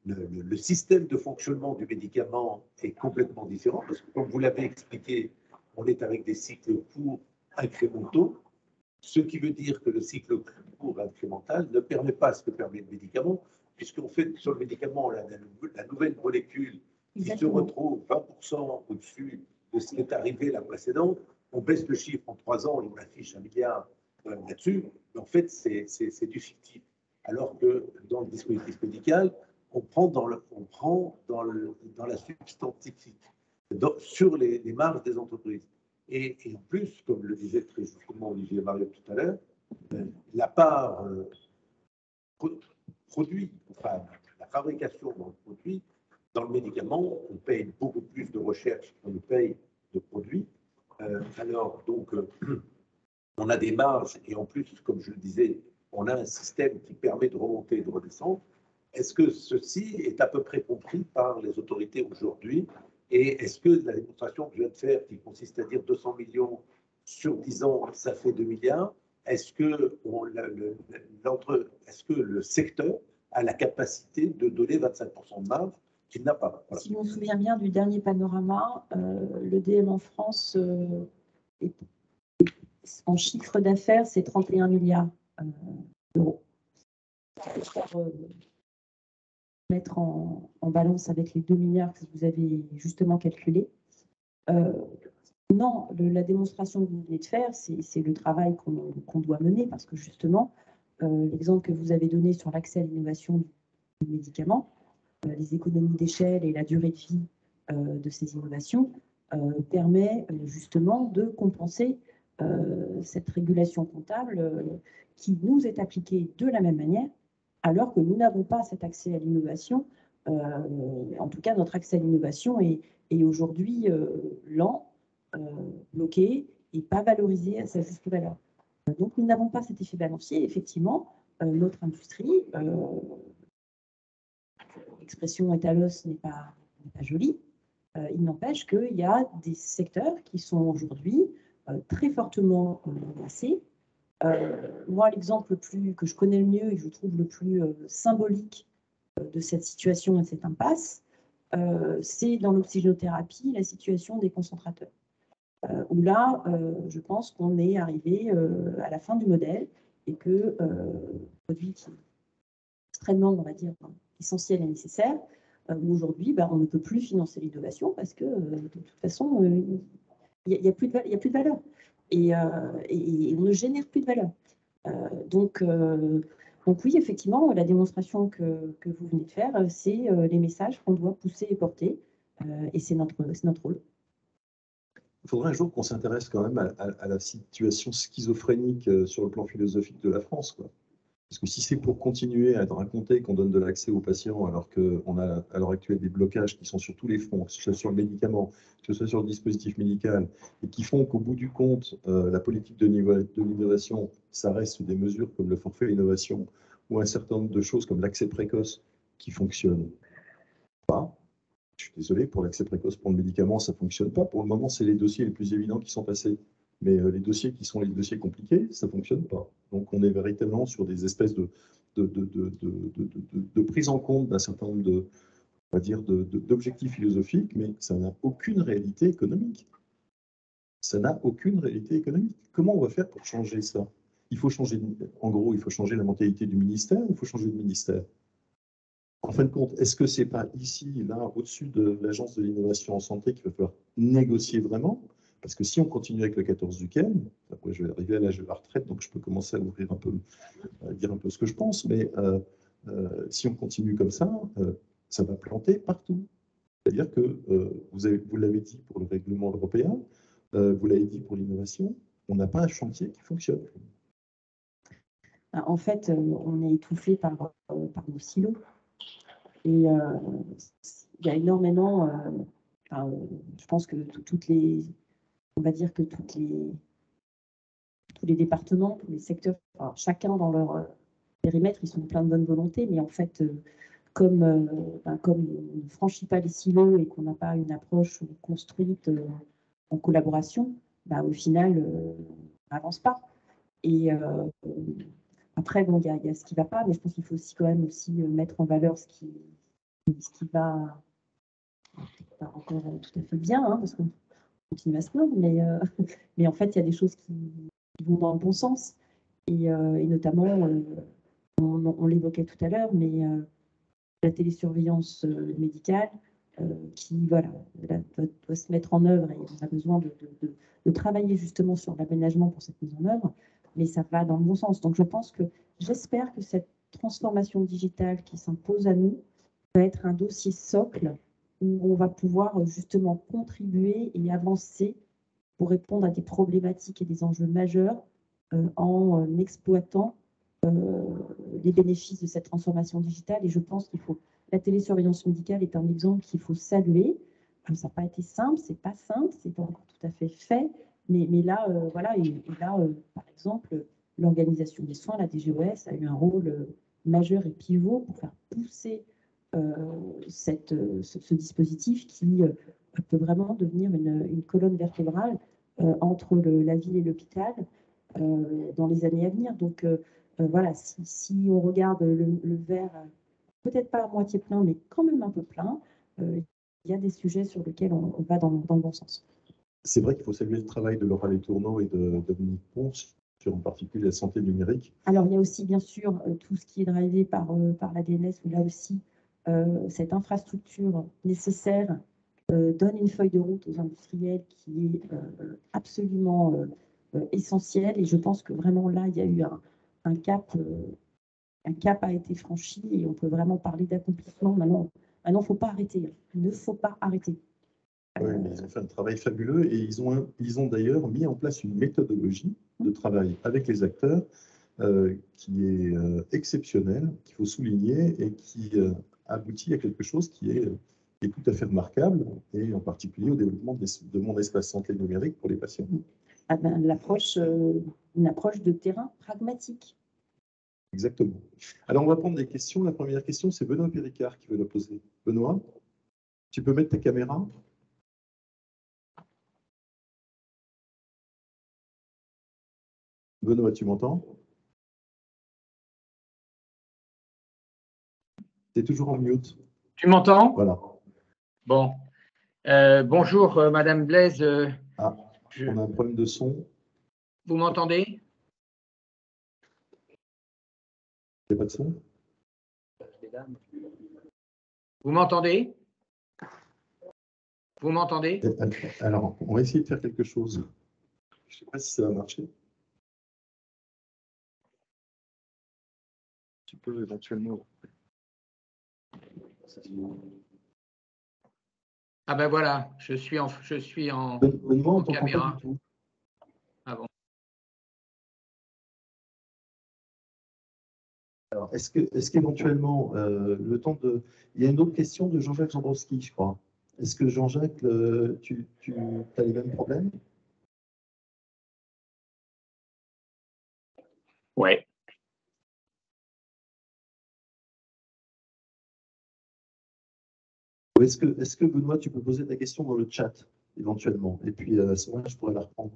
le système de fonctionnement du médicament est complètement différent parce que, comme vous l'avez expliqué, on est avec des cycles courts incrémentaux, ce qui veut dire que le cycle court incrémental ne permet pas ce que permet le médicament, puisqu'en fait, sur le médicament, la nouvelle molécule qui se retrouve 20% au-dessus de ce qui est arrivé la précédente, on baisse le chiffre en 3 ans et on affiche 1 milliard là-dessus, mais en fait, c'est du fictif. Alors que dans le dispositif médical, on prend dans la substantifique, sur les marges des entreprises. Et en plus, comme le disait très justement Olivier Mariotte tout à l'heure, la part produit, enfin la fabrication dans le produit, dans le médicament, on paye beaucoup plus de recherche qu'on ne paye de produits. Alors, donc, on a des marges et en plus, comme je le disais, on a un système qui permet de remonter et de redescendre. Est-ce que ceci est à peu près compris par les autorités aujourd'hui? Et est-ce que la démonstration que je viens de faire, qui consiste à dire 200 millions sur 10 ans, ça fait 2 milliards, est-ce que le secteur a la capacité de donner 25% de marge qu'il n'a pas? Voilà. Si on se souvient bien du dernier panorama, le DM en France, en chiffre d'affaires, c'est 31 milliards d'euros. Pour mettre en balance avec les 2 milliards que vous avez justement calculés. Non, la démonstration que vous venez de faire, c'est le travail qu'on doit mener parce que justement, l'exemple que vous avez donné sur l'accès à l'innovation du médicament, les économies d'échelle et la durée de vie de ces innovations permet justement de compenser cette régulation comptable qui nous est appliquée de la même manière, alors que nous n'avons pas cet accès à l'innovation. En tout cas, notre accès à l'innovation est aujourd'hui lent bloqué et pas valorisé à sa juste valeur. Donc, nous n'avons pas cet effet balancier. Effectivement, notre industrie, l'expression étalos n'est pas jolie, il n'empêche qu'il y a des secteurs qui sont aujourd'hui très fortement menacés. Moi, l'exemple que je connais le mieux et que je trouve le plus symbolique de cette situation et de cette impasse, c'est dans l'oxygénothérapie, la situation des concentrateurs. Où là, je pense qu'on est arrivé à la fin du modèle et que produit qui est extrêmement, on va dire, essentiel et nécessaire, aujourd'hui, on ne peut plus financer l'innovation parce que, de toute façon, il n'y a plus de valeur. Et on ne génère plus de valeur. Donc oui, effectivement, la démonstration que vous venez de faire, c'est les messages qu'on doit pousser et porter, et c'est notre rôle. Il faudrait un jour qu'on s'intéresse quand même à la situation schizophrénique sur le plan philosophique de la France, quoi. Parce que si c'est pour continuer à raconter qu'on donne de l'accès aux patients alors qu'on a à l'heure actuelle des blocages qui sont sur tous les fronts, que ce soit sur le médicament, que ce soit sur le dispositif médical, et qui font qu'au bout du compte, la politique de l'innovation, ça reste des mesures comme le forfait innovation ou un certain nombre de choses comme l'accès précoce qui fonctionnent pas. Je suis désolé, pour l'accès précoce pour le médicament, ça ne fonctionne pas. Pour le moment, c'est les dossiers les plus évidents qui sont passés. Mais les dossiers qui sont les dossiers compliqués, ça ne fonctionne pas. Donc, on est véritablement sur des espèces de prise en compte d'un certain nombre on va dire, d'objectifs philosophiques, mais ça n'a aucune réalité économique. Ça n'a aucune réalité économique. Comment on va faire pour changer ça? Il faut changer, en gros, il faut changer la mentalité du ministère, il faut changer de ministère. En fin de compte, est-ce que ce n'est pas ici, là, au-dessus de l'Agence de l'innovation en santé qu'il va falloir négocier vraiment? Parce que si on continue avec le 14 du CAN, après je vais arriver à l'âge de la retraite, donc je peux commencer à ouvrir un peu, à dire un peu ce que je pense, mais si on continue comme ça va planter partout. C'est-à-dire que vous l'avez dit pour le règlement européen, vous l'avez dit pour l'innovation, on n'a pas un chantier qui fonctionne. En fait, on est étouffé par nos silos. Et il y a énormément, je pense que on va dire que tous les départements, tous les secteurs, chacun dans leur périmètre, ils sont pleins de bonne volonté, mais en fait, comme on ne franchit pas les silos et qu'on n'a pas une approche construite en collaboration, au final, on n'avance pas. Et après, bon, il y a ce qui ne va pas, mais je pense qu'il faut aussi quand même aussi mettre en valeur ce qui va pas encore tout à fait bien, parce qu'on continue à se plaindre, mais en fait, il y a des choses qui vont dans le bon sens. Et notamment, on l'évoquait tout à l'heure, mais la télésurveillance médicale qui voilà, doit se mettre en œuvre, et on a besoin de travailler justement sur l'aménagement pour cette mise en œuvre, mais ça va dans le bon sens. Donc j'espère que cette transformation digitale qui s'impose à nous va être un dossier socle où on va pouvoir justement contribuer et avancer pour répondre à des problématiques et des enjeux majeurs en exploitant les bénéfices de cette transformation digitale. Et je pense la télésurveillance médicale est un exemple qu'il faut saluer. Ça n'a pas été simple, c'est pas simple, c'est pas encore tout à fait fait, mais là, voilà, et là, par exemple, l'organisation des soins, la DGOS, a eu un rôle majeur et pivot pour faire pousser ce dispositif qui peut vraiment devenir une colonne vertébrale entre la ville et l'hôpital dans les années à venir. Donc voilà, si on regarde le verre, peut-être pas à moitié plein, mais quand même un peu plein, il y a des sujets sur lesquels on va dans le bon sens. C'est vrai qu'il faut saluer le travail de Laura Letourneau et de Dominique Ponce sur en particulier la santé numérique. Alors il y a aussi bien sûr tout ce qui est drivé par la DNS, où là aussi cette infrastructure nécessaire donne une feuille de route aux industriels qui est absolument essentielle. Et je pense que vraiment là, il y a eu un cap a été franchi et on peut vraiment parler d'accomplissement. Maintenant, il ne faut pas arrêter. Il ne faut pas arrêter. Oui, mais ils ont fait un travail fabuleux et ils ont d'ailleurs mis en place une méthodologie de travail avec les acteurs qui est exceptionnelle, qu'il faut souligner et qui aboutit à quelque chose qui est est tout à fait remarquable, et en particulier au développement de mon espace santé numérique pour les patients. Ah ben, une approche de terrain pragmatique. Exactement. Alors, on va prendre des questions. La première question, c'est Benoît Péricard qui veut la poser. Benoît, tu peux mettre ta caméra? Benoît, tu m'entends? Tu es toujours en mute. Tu m'entends? Voilà. Bon. Bonjour, Madame Blaise. On a un problème de son. Vous m'entendez? Il n'y a pas de son? Vous m'entendez? Vous m'entendez? Alors, on va essayer de faire quelque chose. Je ne sais pas si ça va marcher. Tu peux éventuellement... Ah ben voilà, je suis en Benoît, on t'entend caméra. pas du tout. Ah bon. Alors, est-ce qu'éventuellement, le temps de... Il y a une autre question de Jean-Jacques Zandowski, je crois. Est-ce que Jean-Jacques, tu as les mêmes problèmes? Ouais. Ou est-ce que Benoît, tu peux poser ta question dans le chat, éventuellement? Et puis, à ce moment-là, je pourrais la reprendre.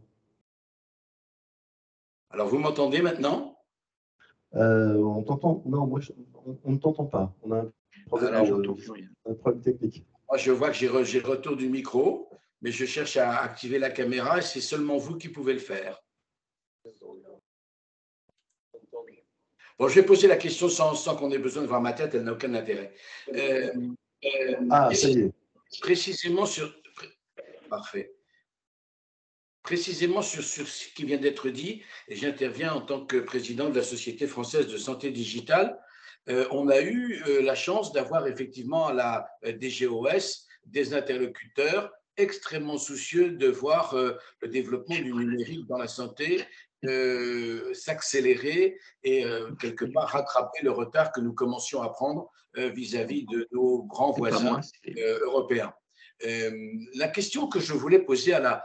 Alors, vous m'entendez maintenant? On t'entend? Non, moi, on ne t'entend pas. On a un problème, un problème technique. Moi, je vois que j'ai retour du micro, mais je cherche à activer la caméra et c'est seulement vous qui pouvez le faire. Bon, je vais poser la question sans qu'on ait besoin de voir ma tête, elle n'a aucun intérêt. Ça y est. Précisément sur... Parfait. Précisément sur ce qui vient d'être dit, et j'interviens en tant que président de la Société française de santé digitale, on a eu la chance d'avoir effectivement à la DGOS des interlocuteurs extrêmement soucieux de voir le développement du numérique dans la santé s'accélérer et quelque part rattraper le retard que nous commencions à prendre vis-à-vis de nos grands voisins européens. La question que je voulais poser à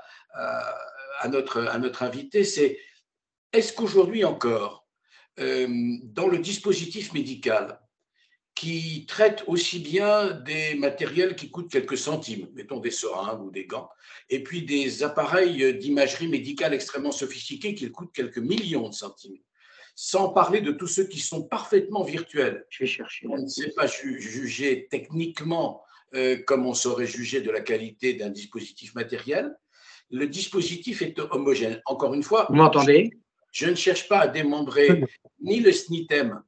notre invité, c'est est-ce qu'aujourd'hui encore, dans le dispositif médical, qui traite aussi bien des matériels qui coûtent quelques centimes, mettons des seringues ou des gants, et puis des appareils d'imagerie médicale extrêmement sophistiqués qui coûtent quelques millions de centimes, sans parler de tous ceux qui sont parfaitement virtuels. Je vais chercher. On ne sait pas juger techniquement comme on saurait juger de la qualité d'un dispositif matériel. Le dispositif est homogène. Encore une fois, vous m'entendez? Je ne cherche pas à démembrer ni le SNITEM,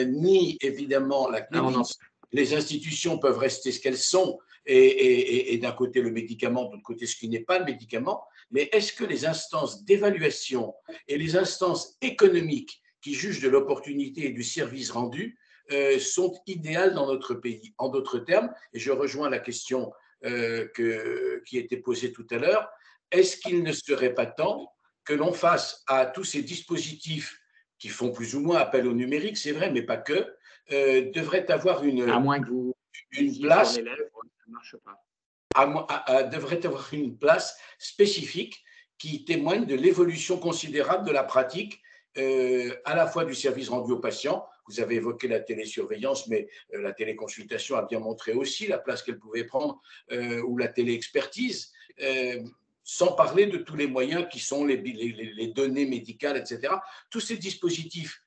ni évidemment la CNEDIS. Les institutions peuvent rester ce qu'elles sont, et d'un côté le médicament, de l'autre côté ce qui n'est pas le médicament. Mais est-ce que les instances d'évaluation et les instances économiques qui jugent de l'opportunité et du service rendu sont idéales dans notre pays? En d'autres termes, et je rejoins la question qui a été posée tout à l'heure, est-ce qu'il ne serait pas temps que l'on fasse à tous ces dispositifs qui font plus ou moins appel au numérique, c'est vrai, mais pas que, devrait avoir à moins que vous une place, sur les lèvres, ça ne marche pas. devrait avoir une place spécifique qui témoigne de l'évolution considérable de la pratique, à la fois du service rendu aux patients. Vous avez évoqué la télésurveillance, mais la téléconsultation a bien montré aussi la place qu'elle pouvait prendre, ou la téléexpertise. Sans parler de tous les moyens qui sont les données médicales, etc. Tous ces dispositifs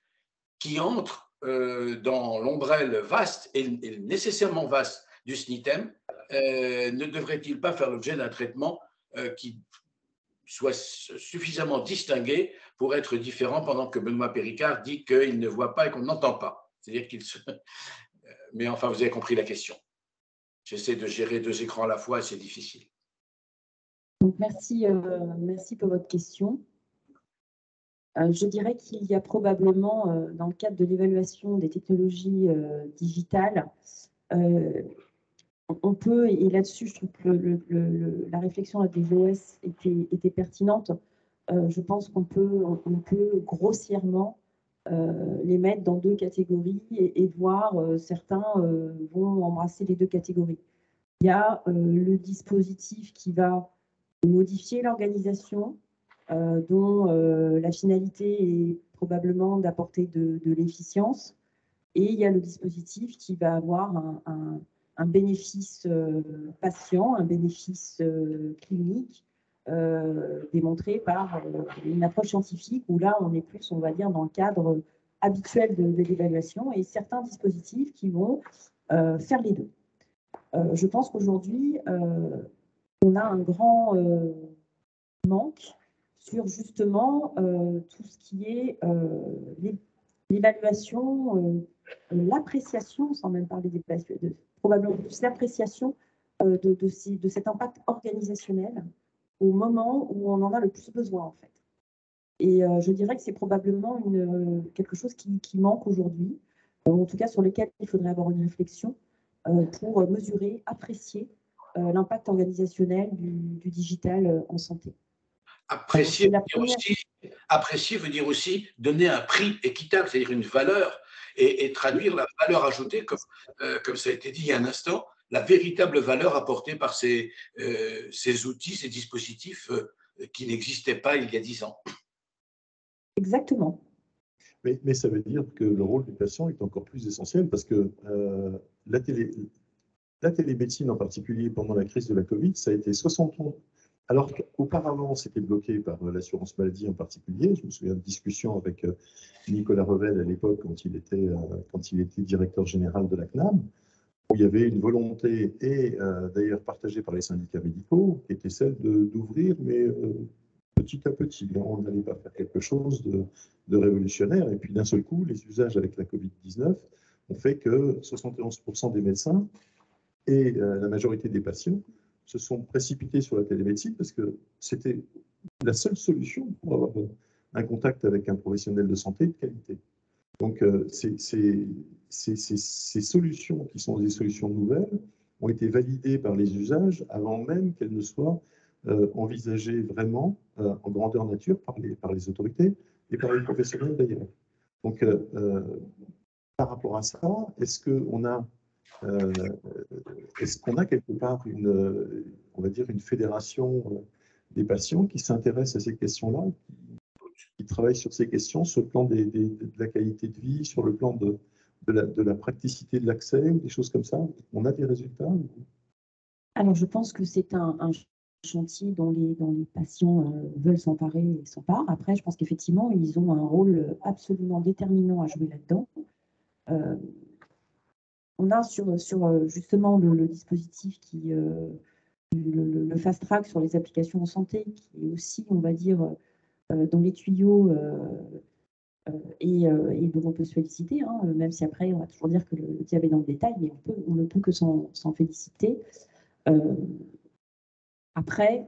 qui entrent dans l'ombrelle vaste et nécessairement vaste du SNITEM, ne devraient-ils pas faire l'objet d'un traitement qui soit suffisamment distingué pour être différent, pendant que Benoît Péricard dit qu'il ne voit pas et qu'on n'entend pas. C'est-à-dire qu'il se... Mais enfin, vous avez compris la question. J'essaie de gérer deux écrans à la fois et c'est difficile. Donc, merci pour votre question. Je dirais qu'il y a probablement, dans le cadre de l'évaluation des technologies digitales, on peut, et là-dessus, je trouve que la réflexion à DGOS était pertinente. Je pense qu'on peut grossièrement les mettre dans deux catégories et voir certains vont embrasser les deux catégories. Il y a le dispositif qui va modifier l'organisation, dont la finalité est probablement d'apporter de l'efficience. Et il y a le dispositif qui va avoir un bénéfice patient, un bénéfice clinique démontré par une approche scientifique où là, on est plus, on va dire, dans le cadre habituel de l'évaluation et certains dispositifs qui vont faire les deux. Je pense qu'aujourd'hui, on a un grand manque sur justement tout ce qui est l'évaluation, l'appréciation, sans même parler d'évaluation, probablement plus l'appréciation de cet impact organisationnel au moment où on en a le plus besoin, en fait. Et je dirais que c'est probablement quelque chose qui manque aujourd'hui, en tout cas sur lequel il faudrait avoir une réflexion pour mesurer, apprécier l'impact organisationnel du digital en santé. Apprécier veut dire aussi donner un prix équitable, c'est-à-dire une valeur, et traduire la valeur ajoutée, comme ça a été dit il y a un instant, la véritable valeur apportée par ces outils, ces dispositifs qui n'existaient pas il y a 10 ans. Exactement. Mais ça veut dire que le rôle du patient est encore plus essentiel parce que la télémédecine en particulier pendant la crise de la Covid, ça a été 60 ans. Alors qu'auparavant, c'était bloqué par l'assurance maladie en particulier. Je me souviens de discussions avec Nicolas Revel à l'époque quand il était directeur général de la CNAM, où il y avait une volonté, et d'ailleurs partagée par les syndicats médicaux, qui était celle d'ouvrir, mais petit à petit. On n'allait pas faire quelque chose de révolutionnaire. Et puis d'un seul coup, les usages avec la Covid-19 ont fait que 71% des médecins et la majorité des patients se sont précipités sur la télémédecine parce que c'était la seule solution pour avoir un contact avec un professionnel de santé de qualité. Donc, ces solutions qui sont des solutions nouvelles ont été validées par les usages avant même qu'elles ne soient envisagées vraiment en grandeur nature par les autorités et par les professionnels d'ailleurs. Donc, par rapport à ça, est-ce qu'on a quelque part on va dire une fédération des patients qui s'intéressent à ces questions-là, qui travaillent sur ces questions, sur le plan de la qualité de vie, sur le plan de la praticité de l'accès, ou des choses comme ça? On a des résultats? Alors, je pense que c'est un chantier dont les patients veulent s'emparer et s'emparent. Après, je pense qu'effectivement, ils ont un rôle absolument déterminant à jouer là-dedans. On a sur justement le dispositif le fast track sur les applications en santé, qui est aussi, on va dire, dans les tuyaux et dont on peut se féliciter, hein, même si après, on va toujours dire que le diable est dans le détail, mais on ne peut que s'en féliciter. Après,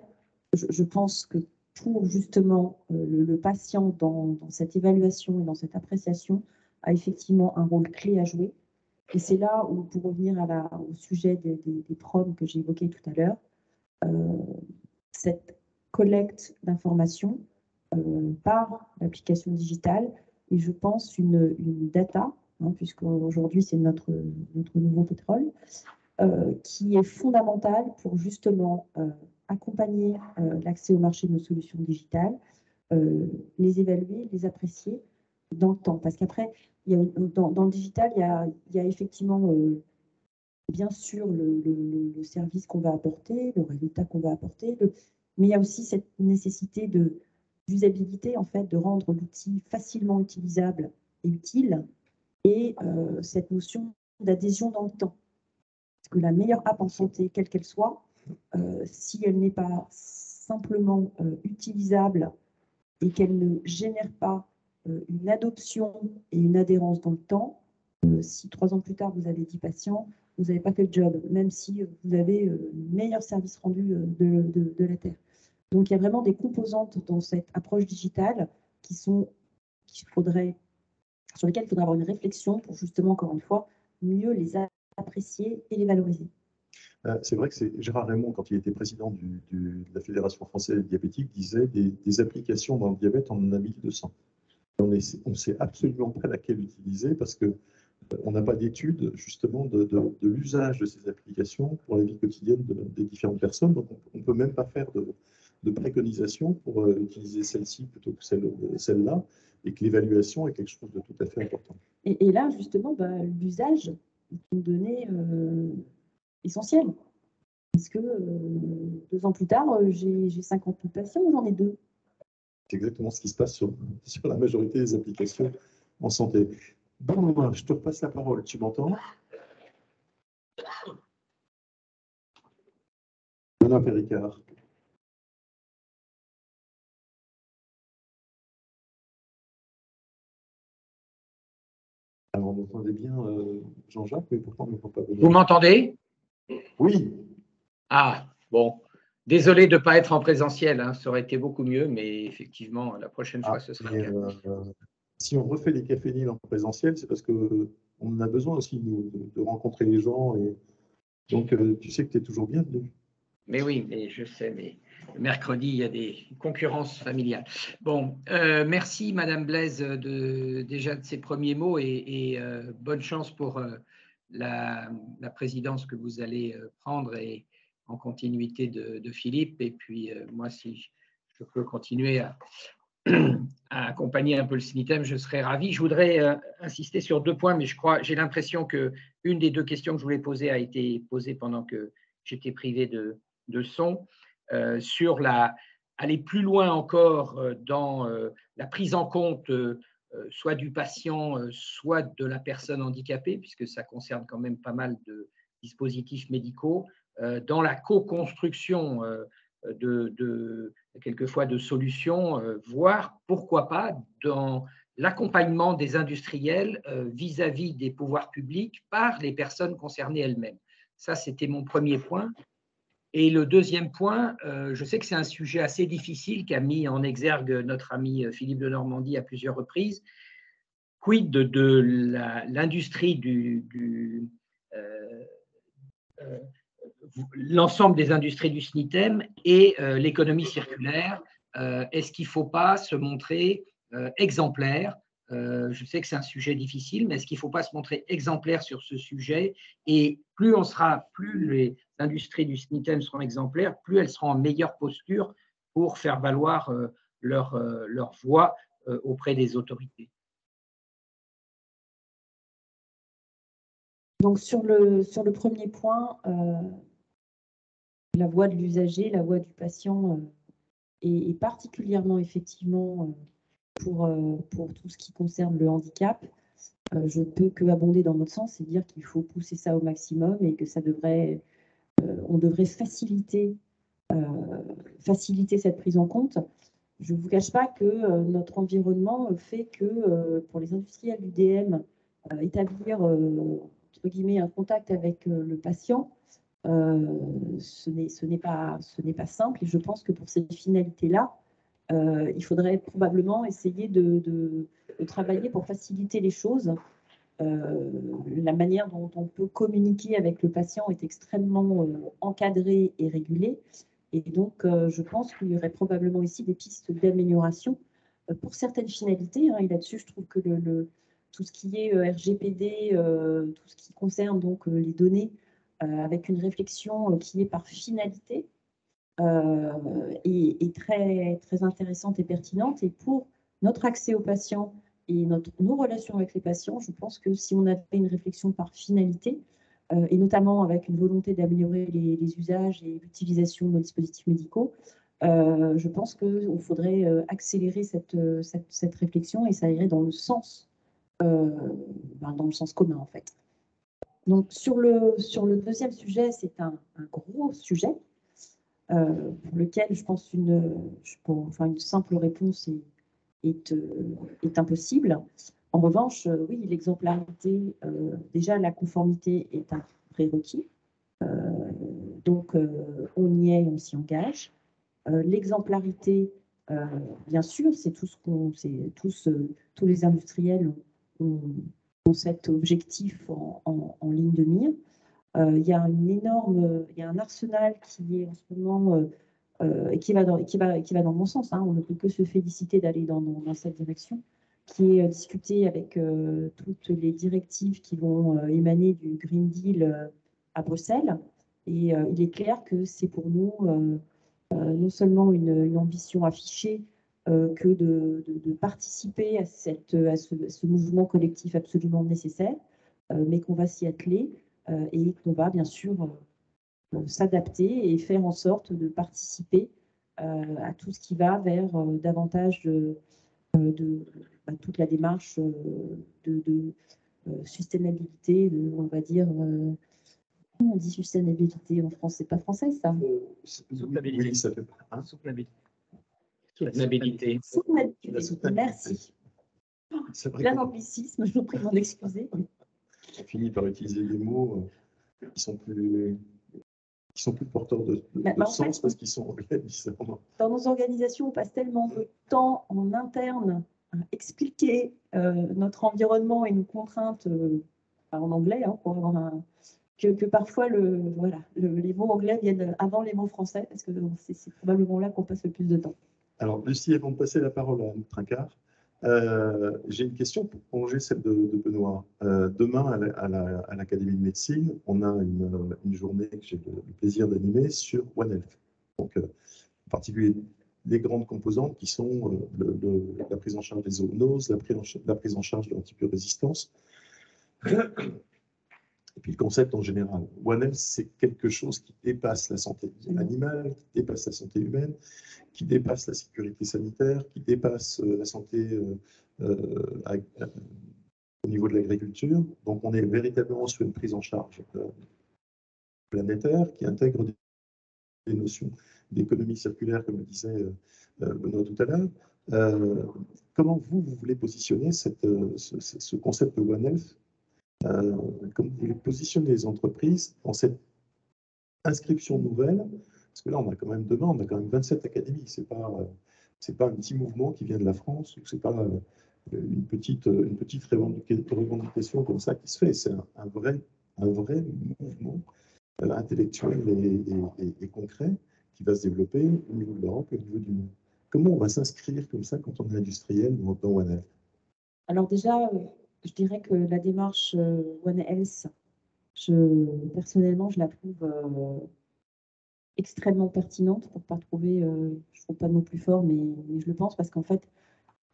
je pense que pour justement le patient dans cette évaluation et dans cette appréciation a effectivement un rôle clé à jouer. Et c'est là où, pour revenir au sujet des PROM que j'ai évoqué tout à l'heure, cette collecte d'informations par l'application digitale et je pense une data, hein, puisqu'aujourd'hui c'est notre nouveau pétrole, qui est fondamentale pour justement accompagner l'accès au marché de nos solutions digitales, les évaluer, les apprécier dans le temps. Parce qu'après, dans le digital, il y a effectivement bien sûr le service qu'on va apporter, le résultat qu'on va apporter, mais il y a aussi cette nécessité d'usabilité, en fait, de rendre l'outil facilement utilisable et utile, et cette notion d'adhésion dans le temps. Parce que la meilleure app en santé, quelle qu'elle soit, si elle n'est pas simplement utilisable et qu'elle ne génère pas une adoption et une adhérence dans le temps, si 3 ans plus tard, vous avez 10 patients, vous n'avez pas fait le job, même si vous avez le meilleur service rendu de la Terre. Donc, il y a vraiment des composantes dans cette approche digitale sur lesquelles il faudrait avoir une réflexion pour justement, encore une fois, mieux les apprécier et les valoriser. C'est vrai que Gérard Raymond, quand il était président de la Fédération française diabétique, disait des applications dans le diabète, on en a 1200. On sait absolument pas laquelle utiliser parce que on n'a pas d'études justement de l'usage de ces applications pour la vie quotidienne des différentes personnes. Donc, on ne peut même pas faire de préconisation pour utiliser celle-ci plutôt que celle-là, et que l'évaluation est quelque chose de tout à fait important. Et là, justement, l'usage est une donnée essentielle. Parce que 2 ans plus tard, j'ai 50 000 patients, j'en ai 2. C'est exactement ce qui se passe sur la majorité des applications en santé. Bon, je te repasse la parole, tu m'entends? Madame Péricard. Alors, on entendait bien Jean-Jacques, mais pourtant, on ne pas bien. Vous m'entendez? Oui. Ah, bon. Désolé de ne pas être en présentiel, hein. Ça aurait été beaucoup mieux, mais effectivement, la prochaine fois, ce sera le cas. Si on refait les cafés Nil en présentiel, c'est parce qu'on en a besoin aussi, nous, de rencontrer les gens. Et donc, tu sais que tu es toujours bienvenu. Mais oui, mais je sais, mais le mercredi, il y a des concurrences familiales. Bon, merci Madame Blaise déjà de ces premiers mots et bonne chance pour la présidence que vous allez prendre et en continuité de Philippe. Et puis moi, si je peux continuer à accompagner un peu le CNITEM, je serais ravi. Je voudrais insister sur 2 points, mais j'ai l'impression qu'une des 2 questions que je voulais poser a été posée pendant que j'étais privé de son, sur aller plus loin encore dans la prise en compte soit du patient, soit de la personne handicapée, puisque ça concerne quand même pas mal de dispositifs médicaux, dans la co-construction quelquefois de solutions, voire pourquoi pas dans l'accompagnement des industriels vis-à-vis des pouvoirs publics par les personnes concernées elles-mêmes. Ça, c'était mon premier point. Et le deuxième point, je sais que c'est un sujet assez difficile qu'a mis en exergue notre ami Philippe de Normandie à plusieurs reprises. Quid de l'industrie l'ensemble des industries du SNITEM et l'économie circulaire. Est-ce qu'il ne faut pas se montrer exemplaire? Je sais que c'est un sujet difficile, mais est-ce qu'il ne faut pas se montrer exemplaire sur ce sujet? Et plus les industries du SNITEM seront exemplaires, plus elles seront en meilleure posture pour faire valoir leur voix auprès des autorités. Donc, sur le premier point, la voix de l'usager, la voix du patient est particulièrement effectivement pour tout ce qui concerne le handicap. Je ne peux que abonder dans notre sens et dire qu'il faut pousser ça au maximum et que on devrait faciliter cette prise en compte. Je ne vous cache pas que notre environnement fait que pour les industriels du DM, établir entre guillemets un contact avec le patient, ce n'est pas simple. Et je pense que pour ces finalités-là, il faudrait probablement essayer de travailler pour faciliter les choses. La manière dont on peut communiquer avec le patient est extrêmement encadrée et régulée. Et donc, je pense qu'il y aurait probablement ici des pistes d'amélioration pour certaines finalités. Et là-dessus, je trouve que tout ce qui est RGPD, tout ce qui concerne donc les données, avec une réflexion qui est par finalité, est très, très intéressante et pertinente. Et pour notre accès aux patients et nos relations avec les patients, je pense que si on avait une réflexion par finalité, et notamment avec une volonté d'améliorer les usages et l'utilisation de nos dispositifs médicaux, je pense qu'il faudrait accélérer cette réflexion et ça irait dans le sens commun en fait. Donc sur le deuxième sujet, c'est un gros sujet pour lequel je pense une simple réponse est impossible. En revanche, oui, l'exemplarité, déjà la conformité est un prérequis. Donc, on y est, on s'y engage. L'exemplarité, bien sûr, c'est tout tous les industriels ont cet objectif en ligne de mire. Il y a un arsenal qui est en ce moment et qui va dans le bon sens. Hein. On ne peut que se féliciter d'aller dans cette direction. qui est discuté avec toutes les directives qui vont émaner du Green Deal à Bruxelles. Et il est clair que c'est pour nous non seulement une ambition affichée que de participer à ce mouvement collectif absolument nécessaire, mais qu'on va s'y atteler et qu'on va bien sûr s'adapter et faire en sorte de participer à tout ce qui va vers davantage toute la démarche de sustainabilité, on va dire. Comment on dit sustainabilité en France? C'est pas français, ça? Oui, ça fait pas. Soutenabilité. Soutenabilité. Soutenabilité. Merci. Plein d'anglicisme, je vous prie de m'en excuser. On finit par utiliser des mots qui sont plus porteurs de sens parce qu'ils sont anglais, bizarrement. Dans nos organisations, on passe tellement de temps en interne à expliquer notre environnement et nos contraintes en anglais, hein, pour avoir que parfois les mots anglais viennent avant les mots français, parce que c'est probablement là qu'on passe le plus de temps. Alors, Lucie, avant de passer la parole à Trincard, j'ai une question pour prolonger celle de Benoît. Demain, à l'Académie de médecine, on a une journée que j'ai le plaisir d'animer sur One Health. Donc, en particulier, les grandes composantes qui sont la prise en charge des zoonoses, la prise en charge de l'antibiorésistance, et puis le concept en général. One Health, c'est quelque chose qui dépasse la santé animale, qui dépasse la santé humaine, qui dépasse la sécurité sanitaire, qui dépasse la santé au niveau de l'agriculture. Donc, on est véritablement sur une prise en charge planétaire qui intègre des notions d'économie circulaire, comme le disait Benoît tout à l'heure. Comment vous voulez positionner ce concept de One Health? Comment vous voulez positionner les entreprises dans cette inscription nouvelle? Parce que là, on a quand même 27 académies. C'est pas un petit mouvement qui vient de la France, ou c'est pas une petite revendication comme ça qui se fait. C'est un vrai mouvement intellectuel et concret qui va se développer au niveau de l'Europe et au niveau du monde. Comment on va s'inscrire comme ça quand on est industriel dans One Health? Alors déjà, je dirais que la démarche One Health, personnellement, je la trouve extrêmement pertinente, pour pas trouver, je trouve pas de mot plus fort, mais je le pense parce qu'en fait,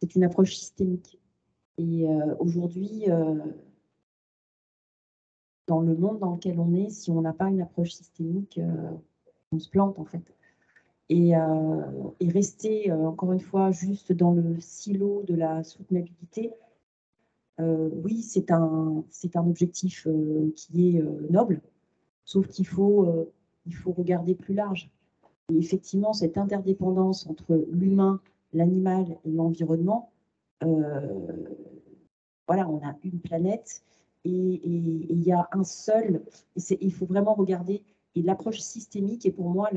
c'est une approche systémique. Et aujourd'hui, dans le monde dans lequel on est, si on n'a pas une approche systémique, on se plante en fait. Et rester, encore une fois, juste dans le silo de la soutenabilité, oui, c'est un objectif qui est noble, sauf qu'il faut regarder plus large. Et effectivement, cette interdépendance entre l'humain, l'animal et l'environnement, voilà, on a une planète et il y a un seul, il faut vraiment regarder, et l'approche systémique est pour moi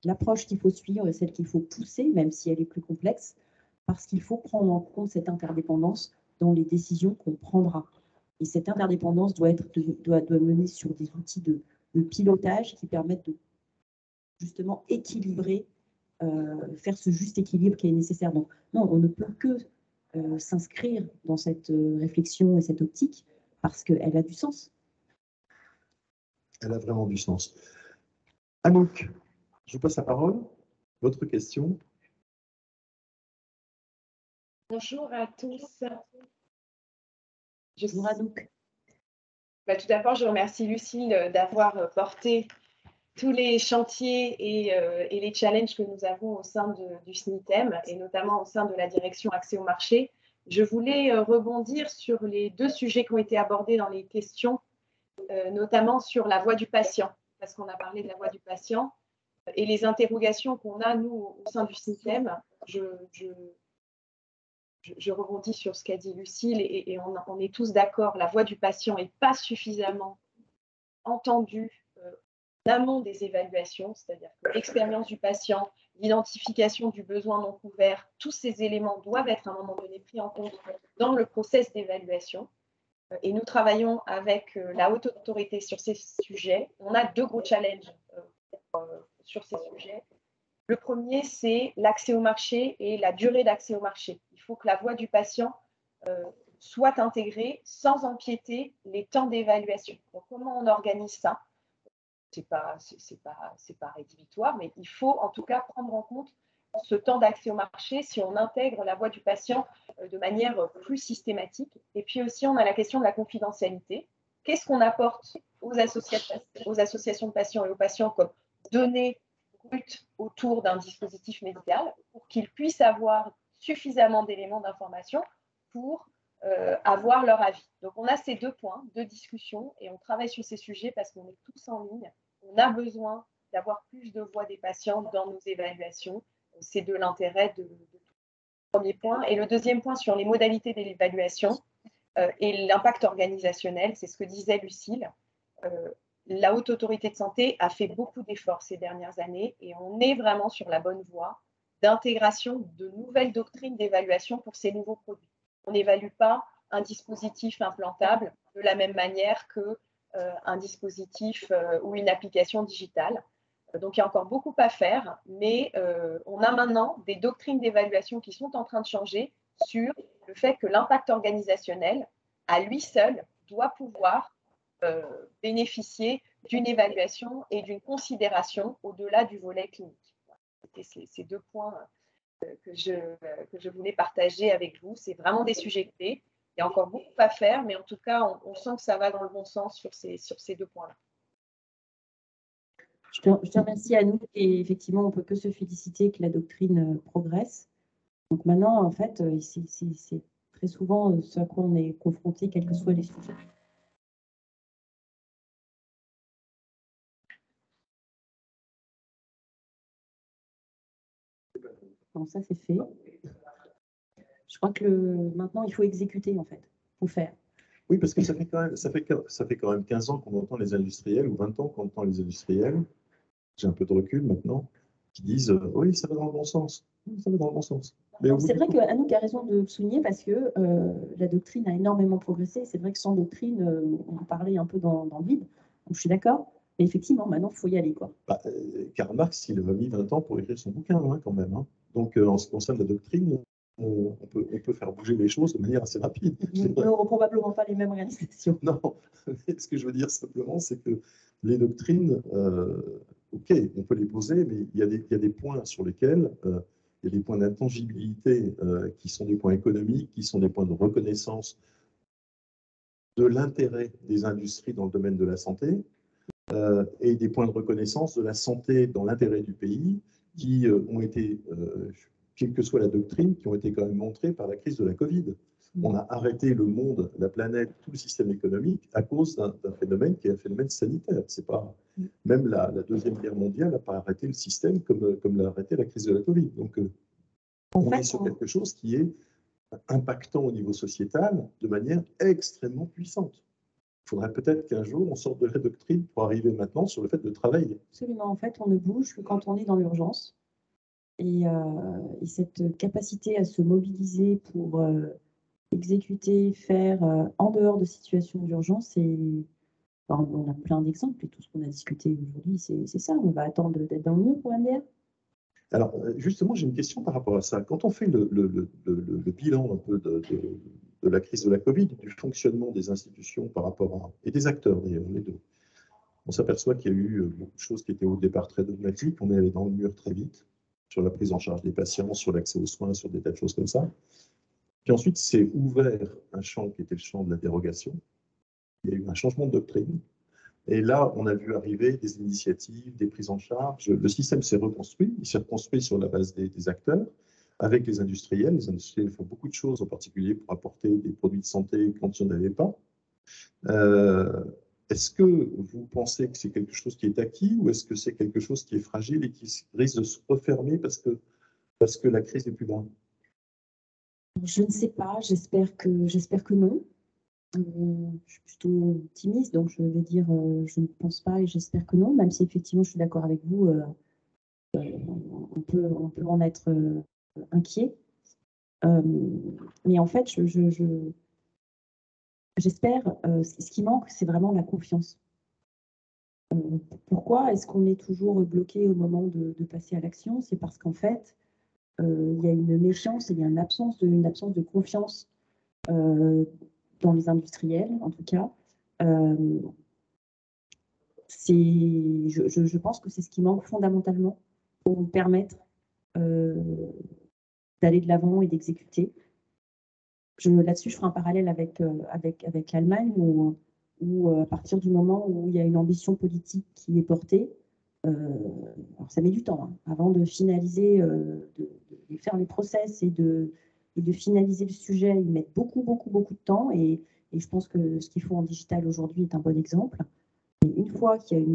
l'approche qu'il faut suivre et celle qu'il faut pousser, même si elle est plus complexe, parce qu'il faut prendre en compte cette interdépendance dans les décisions qu'on prendra. Et cette interdépendance doit mener sur des outils de pilotage qui permettent de justement équilibrer, faire ce juste équilibre qui est nécessaire. Donc, non, on ne peut que s'inscrire dans cette réflexion et cette optique parce qu'elle a du sens. Elle a vraiment du sens. Anouk, je vous passe la parole. Votre question? Bonjour à tous. Bonjour Anouk. Tout d'abord, je remercie Lucille d'avoir porté tous les chantiers et les challenges que nous avons au sein du SNITEM et notamment au sein de la direction accès au marché. Je voulais rebondir sur les deux sujets qui ont été abordés dans les questions, notamment sur la voix du patient, parce qu'on a parlé de la voix du patient et les interrogations qu'on a, nous, au sein du SNITEM. Je rebondis sur ce qu'a dit Lucille et on est tous d'accord, la voix du patient n'est pas suffisamment entendue en amont des évaluations, c'est-à-dire que l'expérience du patient, l'identification du besoin non couvert, tous ces éléments doivent être à un moment donné pris en compte dans le process d'évaluation. Et nous travaillons avec la haute autorité sur ces sujets. On a deux gros challenges sur ces sujets. Le premier, c'est l'accès au marché et la durée d'accès au marché. Il faut que la voix du patient soit intégrée sans empiéter les temps d'évaluation. Donc, comment on organise ça? C'est pas rédhibitoire, mais il faut en tout cas prendre en compte ce temps d'accès au marché si on intègre la voix du patient de manière plus systématique. Et puis aussi, on a la question de la confidentialité. Qu'est-ce qu'on apporte aux associations de patients et aux patients comme données brutes autour d'un dispositif médical pour qu'ils puissent avoir suffisamment d'éléments d'information pour avoir leur avis. Donc, on a ces deux points de discussion et on travaille sur ces sujets parce qu'on est tous en ligne. On a besoin d'avoir plus de voix des patients dans nos évaluations. C'est de l'intérêt de tout. Premier point. Et le deuxième point sur les modalités de l'évaluation et l'impact organisationnel, c'est ce que disait Lucile. La Haute Autorité de Santé a fait beaucoup d'efforts ces dernières années et on est vraiment sur la bonne voie d'intégration de nouvelles doctrines d'évaluation pour ces nouveaux produits. On n'évalue pas un dispositif implantable de la même manière qu'un dispositif ou une application digitale. Donc, il y a encore beaucoup à faire, mais on a maintenant des doctrines d'évaluation qui sont en train de changer sur le fait que l'impact organisationnel, à lui seul, doit pouvoir bénéficier d'une évaluation et d'une considération au-delà du volet clinique. C'était ces deux points que je voulais partager avec vous. C'est vraiment des sujets clés. Il y a encore beaucoup à faire, mais en tout cas, on sent que ça va dans le bon sens sur ces deux points-là. Je te remercie, Anouk, et effectivement, on ne peut que se féliciter que la doctrine progresse. Donc maintenant, en fait, c'est très souvent ce à quoi on est confronté, quels que soient les sujets. Bon, ça, c'est fait. Je crois que maintenant, il faut exécuter, en fait. Il faut faire. Oui, parce que ça fait quand même 15 ans qu'on entend les industriels, ou 20 ans qu'on entend les industriels, j'ai un peu de recul maintenant, qui disent oui, ça va dans le bon sens. Ça va dans le bon sens. C'est vrai qu'Anouk a raison de le souligner parce que la doctrine a énormément progressé. C'est vrai que sans doctrine, on parlait un peu dans le vide. Donc, je suis d'accord. Mais effectivement, maintenant, il faut y aller, quoi. Karl Marx, il a mis 20 ans pour écrire son bouquin, hein, quand même. Hein. Donc, en ce qui concerne la doctrine, on peut faire bouger les choses de manière assez rapide. Nous n'aurons probablement pas les mêmes réalisations. Non, ce que je veux dire simplement, c'est que les doctrines, OK, on peut les poser, mais il y a des points sur lesquels il y a des points d'intangibilité qui sont des points économiques, qui sont des points de reconnaissance de l'intérêt des industries dans le domaine de la santé et des points de reconnaissance de la santé dans l'intérêt du pays qui ont été, quelle que soit la doctrine, qui ont été quand même montrés par la crise de la Covid. On a arrêté le monde, la planète, tout le système économique à cause d'un phénomène qui est un phénomène sanitaire. C'est pas, même la Deuxième Guerre mondiale n'a pas arrêté le système comme l'a arrêté la crise de la Covid. Donc, on est sur quelque chose qui est impactant au niveau sociétal de manière extrêmement puissante. Il faudrait peut-être qu'un jour, on sorte de la doctrine pour arriver maintenant sur le fait de travailler. Absolument. En fait, on ne bouge que quand on est dans l'urgence. Et cette capacité à se mobiliser pour exécuter, faire en dehors de situations d'urgence, enfin, on a plein d'exemples et tout ce qu'on a discuté aujourd'hui, c'est ça. On va attendre d'être dans le mur pour MDR. Alors, justement, j'ai une question par rapport à ça. Quand on fait le bilan un peu de la crise de la Covid, du fonctionnement des institutions par rapport à, et des acteurs d'ailleurs, les deux, on s'aperçoit qu'il y a eu beaucoup de choses qui étaient au départ très dogmatiques. On est allé dans le mur très vite sur la prise en charge des patients, sur l'accès aux soins, sur des tas de choses comme ça. Puis ensuite, c'est ouvert un champ qui était le champ de la dérogation. Il y a eu un changement de doctrine. Et là, on a vu arriver des initiatives, des prises en charge. Le système s'est reconstruit. Il s'est reconstruit sur la base des acteurs, avec les industriels. Les industriels font beaucoup de choses, en particulier pour apporter des produits de santé quand il n'y en avait pas. Est-ce que vous pensez que c'est quelque chose qui est acquis ou est-ce que c'est quelque chose qui est fragile et qui risque de se refermer parce que la crise n'est plus là? Je ne sais pas. J'espère que non. Je suis plutôt optimiste, donc je vais dire je ne pense pas et j'espère que non, même si effectivement je suis d'accord avec vous, on peut en être inquiet. Mais en fait, j'espère, ce qui manque, c'est vraiment la confiance. Pourquoi est-ce qu'on est toujours bloqué au moment de passer à l'action? C'est parce qu'en fait, il y a une méfiance et il y a une absence de confiance dans les industriels, en tout cas. Je pense que c'est ce qui manque fondamentalement pour nous permettre d'aller de l'avant et d'exécuter. Là-dessus, je ferai un parallèle avec l'Allemagne, où à partir du moment où il y a une ambition politique qui est portée, alors ça met du temps avant de finaliser, de faire les process et de finaliser le sujet. Ils mettent beaucoup de temps et je pense que ce qu'il faut en digital aujourd'hui est un bon exemple. Mais une fois qu'il y a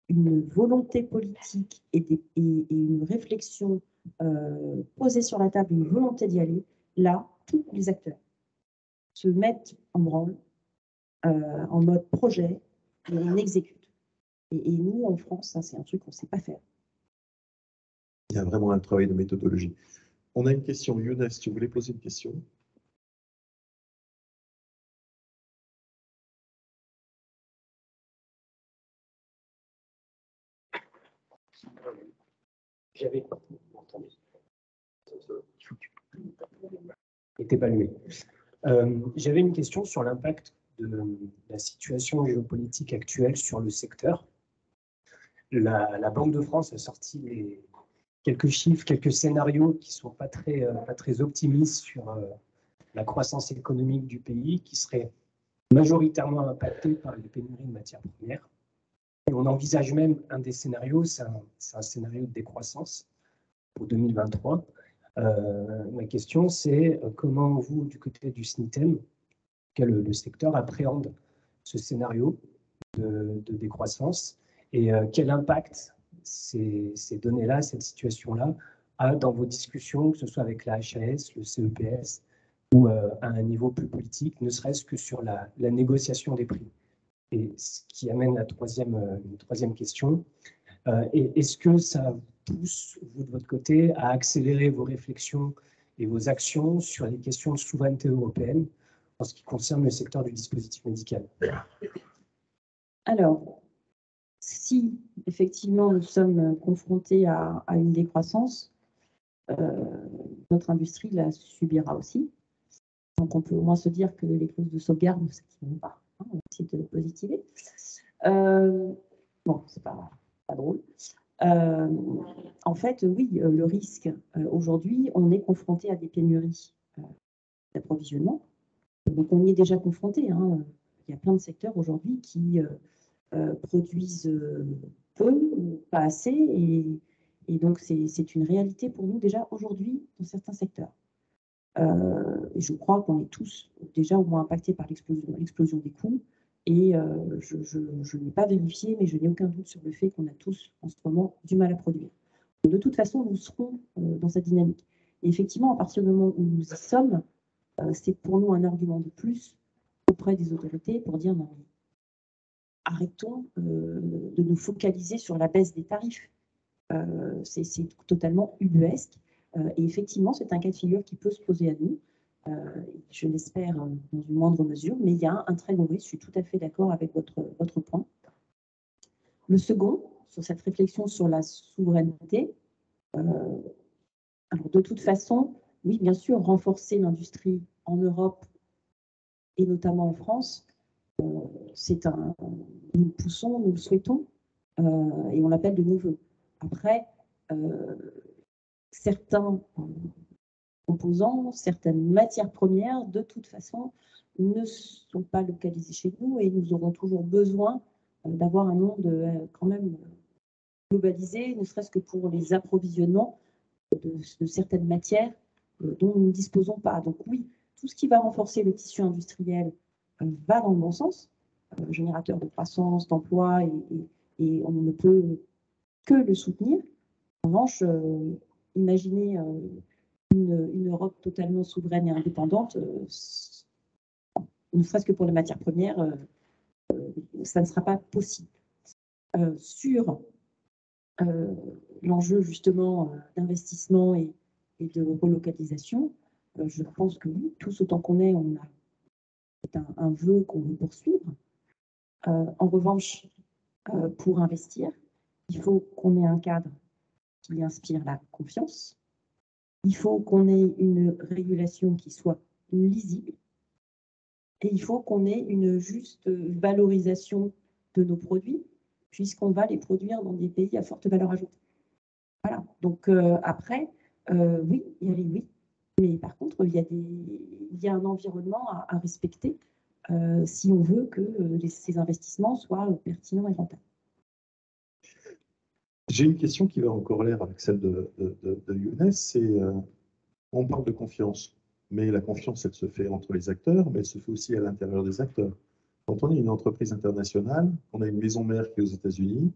une volonté politique et une réflexion posée sur la table, une volonté d'y aller, là, tous les acteurs se mettent en branle, en mode projet, et on exécute. Et nous, en France, ça, c'est un truc qu'on ne sait pas faire. Il y a vraiment un travail de méthodologie. On a une question. Younes, tu voulais poser une question? J'avais n'était pas allumé. J'avais une question sur l'impact de la situation géopolitique actuelle sur le secteur. La Banque de France a sorti quelques chiffres, quelques scénarios qui ne sont pas très optimistes sur la croissance économique du pays, qui serait majoritairement impactée par les pénuries de matières premières. Et on envisage même un des scénarios, c'est un scénario de décroissance pour 2023. Ma question, c'est comment vous, du côté du SNITEM, le secteur appréhende ce scénario de décroissance et quel impact ces données-là, cette situation-là, a dans vos discussions, que ce soit avec la HAS, le CEPS, ou à un niveau plus politique, ne serait-ce que sur la négociation des prix. Et ce qui amène à une troisième question. Est-ce que ça pousse, vous de votre côté, à accélérer vos réflexions et vos actions sur les questions de souveraineté européenne en ce qui concerne le secteur du dispositif médical? Alors, si effectivement nous sommes confrontés à une décroissance, notre industrie la subira aussi. Donc on peut au moins se dire que les clauses de sauvegarde ne s'activeront pas. On va essayer de positiver. Bon, c'est pas drôle. En fait, oui, le risque, aujourd'hui, on est confronté à des pénuries d'approvisionnement. Donc, on y est déjà confronté. Il y a plein de secteurs aujourd'hui qui produisent peu ou pas assez. Et donc, c'est une réalité pour nous déjà aujourd'hui dans certains secteurs. Et je crois qu'on est tous déjà au moins impactés par l'explosion des coûts. Et je n'ai pas vérifié, mais je n'ai aucun doute sur le fait qu'on a tous, en ce moment, du mal à produire. Donc, de toute façon, nous serons dans cette dynamique. Et effectivement, à partir du moment où nous y sommes, c'est pour nous un argument de plus auprès des autorités pour dire non, arrêtons de nous focaliser sur la baisse des tarifs. C'est totalement ubuesque. Et effectivement, c'est un cas de figure qui peut se poser à nous. Je l'espère dans une moindre mesure, mais il y a un très gros risque. Je suis tout à fait d'accord avec votre point. Le second, sur cette réflexion sur la souveraineté, alors de toute façon, oui, bien sûr, renforcer l'industrie en Europe et notamment en France, nous le poussons, nous le souhaitons, et on l'appelle de nos voeux. Après, certains composants, certaines matières premières, de toute façon, ne sont pas localisées chez nous et nous aurons toujours besoin d'avoir un monde quand même globalisé, ne serait-ce que pour les approvisionnements de certaines matières dont nous ne disposons pas. Donc oui, tout ce qui va renforcer le tissu industriel va dans le bon sens, générateur de croissance, d'emploi, et on ne peut que le soutenir. En revanche, imaginez une Europe totalement souveraine et indépendante, ne serait-ce que pour les matières premières, ça ne sera pas possible. Sur l'enjeu justement d'investissement et de relocalisation, je pense que oui, tous autant qu'on est, c'est un vœu qu'on veut poursuivre. En revanche, pour investir, il faut qu'on ait un cadre qui inspire la confiance. Il faut qu'on ait une régulation qui soit lisible. Et il faut qu'on ait une juste valorisation de nos produits, puisqu'on va les produire dans des pays à forte valeur ajoutée. Voilà. Donc après, oui, il y a les oui. Mais par contre, il y a un environnement à respecter si on veut que ces investissements soient pertinents et rentables. J'ai une question qui va en corollaire avec celle de Younes, c'est on parle de confiance, mais la confiance, elle se fait entre les acteurs, mais elle se fait aussi à l'intérieur des acteurs. Quand on est une entreprise internationale, on a une maison mère qui est aux États-Unis,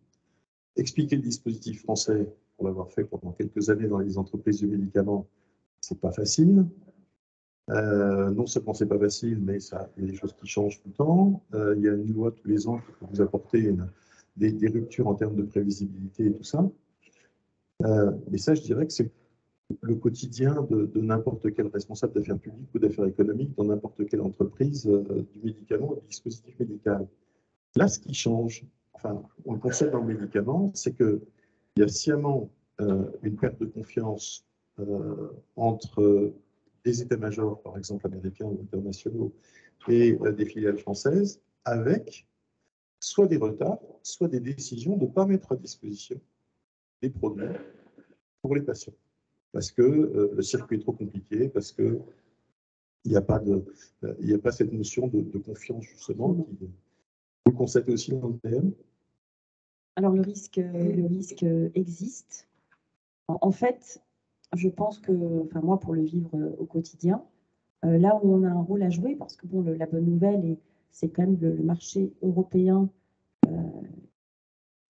expliquer le dispositif français, pour l'avoir fait pendant quelques années dans les entreprises de médicaments, c'est pas facile. Non seulement c'est pas facile, mais il y a des choses qui changent tout le temps. Il y a une loi tous les ans qui peut vous apporter des ruptures en termes de prévisibilité et tout ça. Mais ça, je dirais que c'est le quotidien de n'importe quel responsable d'affaires publiques ou d'affaires économiques dans n'importe quelle entreprise du médicament ou du dispositif médical. Là, ce qui change, enfin, on le constate dans le médicament, c'est qu'il y a sciemment une perte de confiance entre des états-majors, par exemple américains ou internationaux, et des filiales françaises, avec soit des retards, soit des décisions de ne pas mettre à disposition des produits pour les patients. Parce que le circuit est trop compliqué, parce qu'il n'y a pas cette notion de confiance, justement, qui vous constatez aussi dans le PM. Alors, le risque existe. En fait, je pense que, enfin, moi, pour le vivre au quotidien, là où on a un rôle à jouer, parce que bon, la bonne nouvelle, c'est quand même le marché européen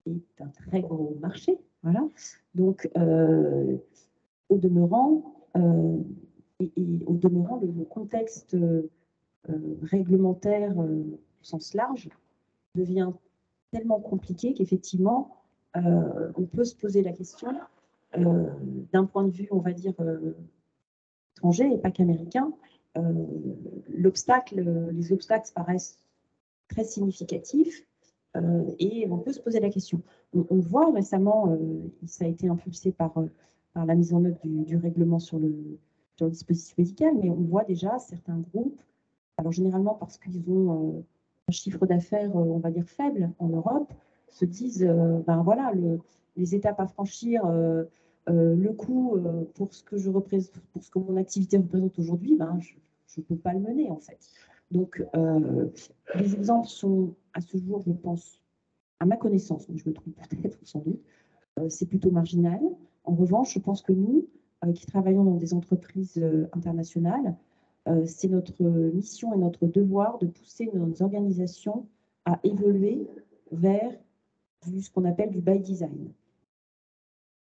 est un très gros marché. Voilà. Donc, au demeurant, le contexte réglementaire au sens large devient tellement compliqué qu'effectivement, on peut se poser la question d'un point de vue, on va dire, étranger et pas qu'américain. Les obstacles paraissent très significatifs et on peut se poser la question. On voit récemment, ça a été impulsé par la mise en œuvre du règlement sur le dispositif médical, mais on voit déjà certains groupes, alors généralement parce qu'ils ont un chiffre d'affaires, on va dire, faible en Europe, se disent, ben voilà, les étapes à franchir, le coût pour ce que je représente, pour ce que mon activité représente aujourd'hui, ben, je ne peux pas le mener en fait. Donc, les exemples sont à ce jour, je pense, à ma connaissance, mais je me trompe peut-être sans doute, c'est plutôt marginal. En revanche, je pense que nous, qui travaillons dans des entreprises internationales, c'est notre mission et notre devoir de pousser nos organisations à évoluer vers ce qu'on appelle du by design.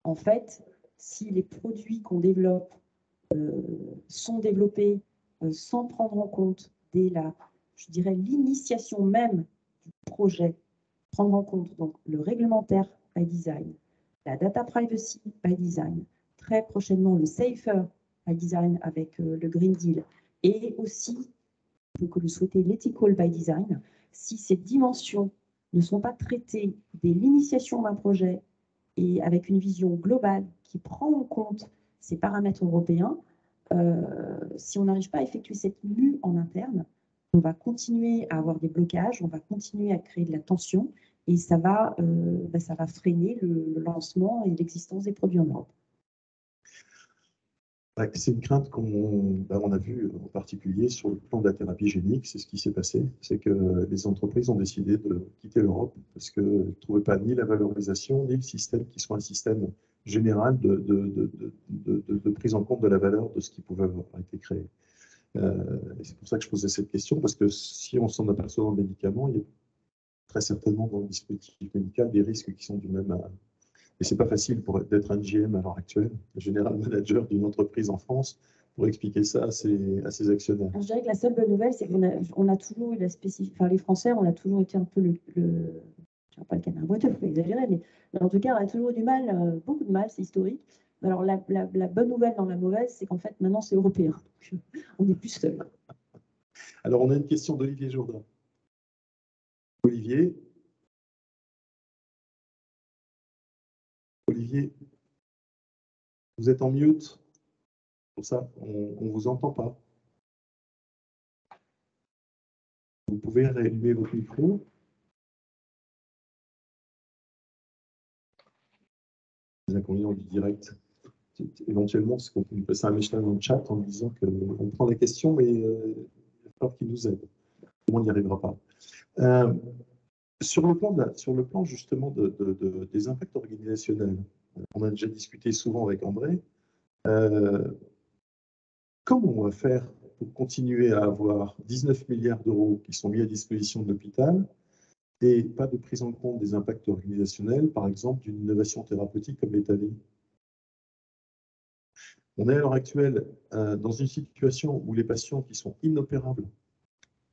En fait, si les produits qu'on développe sont développés sans prendre en compte dès je dirais, l'initiation même du projet, prendre en compte donc le réglementaire by design, la data privacy by design, très prochainement le safer by design avec le Green Deal, et aussi, que le souhaitez, l'ethical by design, si ces dimensions ne sont pas traitées dès l'initiation d'un projet et avec une vision globale qui prend en compte ces paramètres européens, si on n'arrive pas à effectuer cette mue en interne, on va continuer à avoir des blocages, on va continuer à créer de la tension et ça va freiner le lancement et l'existence des produits en Europe. C'est une crainte qu'on a vue en particulier sur le plan de la thérapie génique. C'est ce qui s'est passé. C'est que les entreprises ont décidé de quitter l'Europe parce qu'elles ne trouvaient pas ni la valorisation, ni le système qui soit un système général de prise en compte de la valeur de ce qui pouvait avoir été créé. C'est pour ça que je posais cette question, parce que si on s'en aperçoit dans le médicament, il y a très certainement dans le dispositif médical des risques qui sont du même. Et c'est pas facile d'être un GM à l'heure actuelle, le général manager d'une entreprise en France, pour expliquer ça à ses actionnaires. Je dirais que la seule bonne nouvelle, c'est qu'on a toujours eu la spécificité. Enfin, les Français, on a toujours été un peu je ne dirais pas le canard boiteux, il faut exagérer, mais en tout cas, on a toujours eu du mal, beaucoup de mal, c'est historique. Alors, la bonne nouvelle dans la mauvaise, c'est qu'en fait, maintenant, c'est européen. Donc, on n'est plus seul. Alors, on a une question d'Olivier Jourdain. Olivier, Vous êtes en mute. Pour ça, on ne vous entend pas. Vous pouvez réallumer votre micro. Les inconvénients du direct. Éventuellement, c'est qu'on peut lui passer un message dans le chat en disant qu'on prend la question, mais il va falloir qu'il nous aide. On n'y arrivera pas. Sur le plan justement des impacts organisationnels, on a déjà discuté souvent avec André. Comment on va faire pour continuer à avoir 19 milliards d'euros qui sont mis à disposition de l'hôpital et pas de prise en compte des impacts organisationnels, par exemple d'une innovation thérapeutique comme l'ETAVI? On est à l'heure actuelle dans une situation où les patients qui sont inopérables,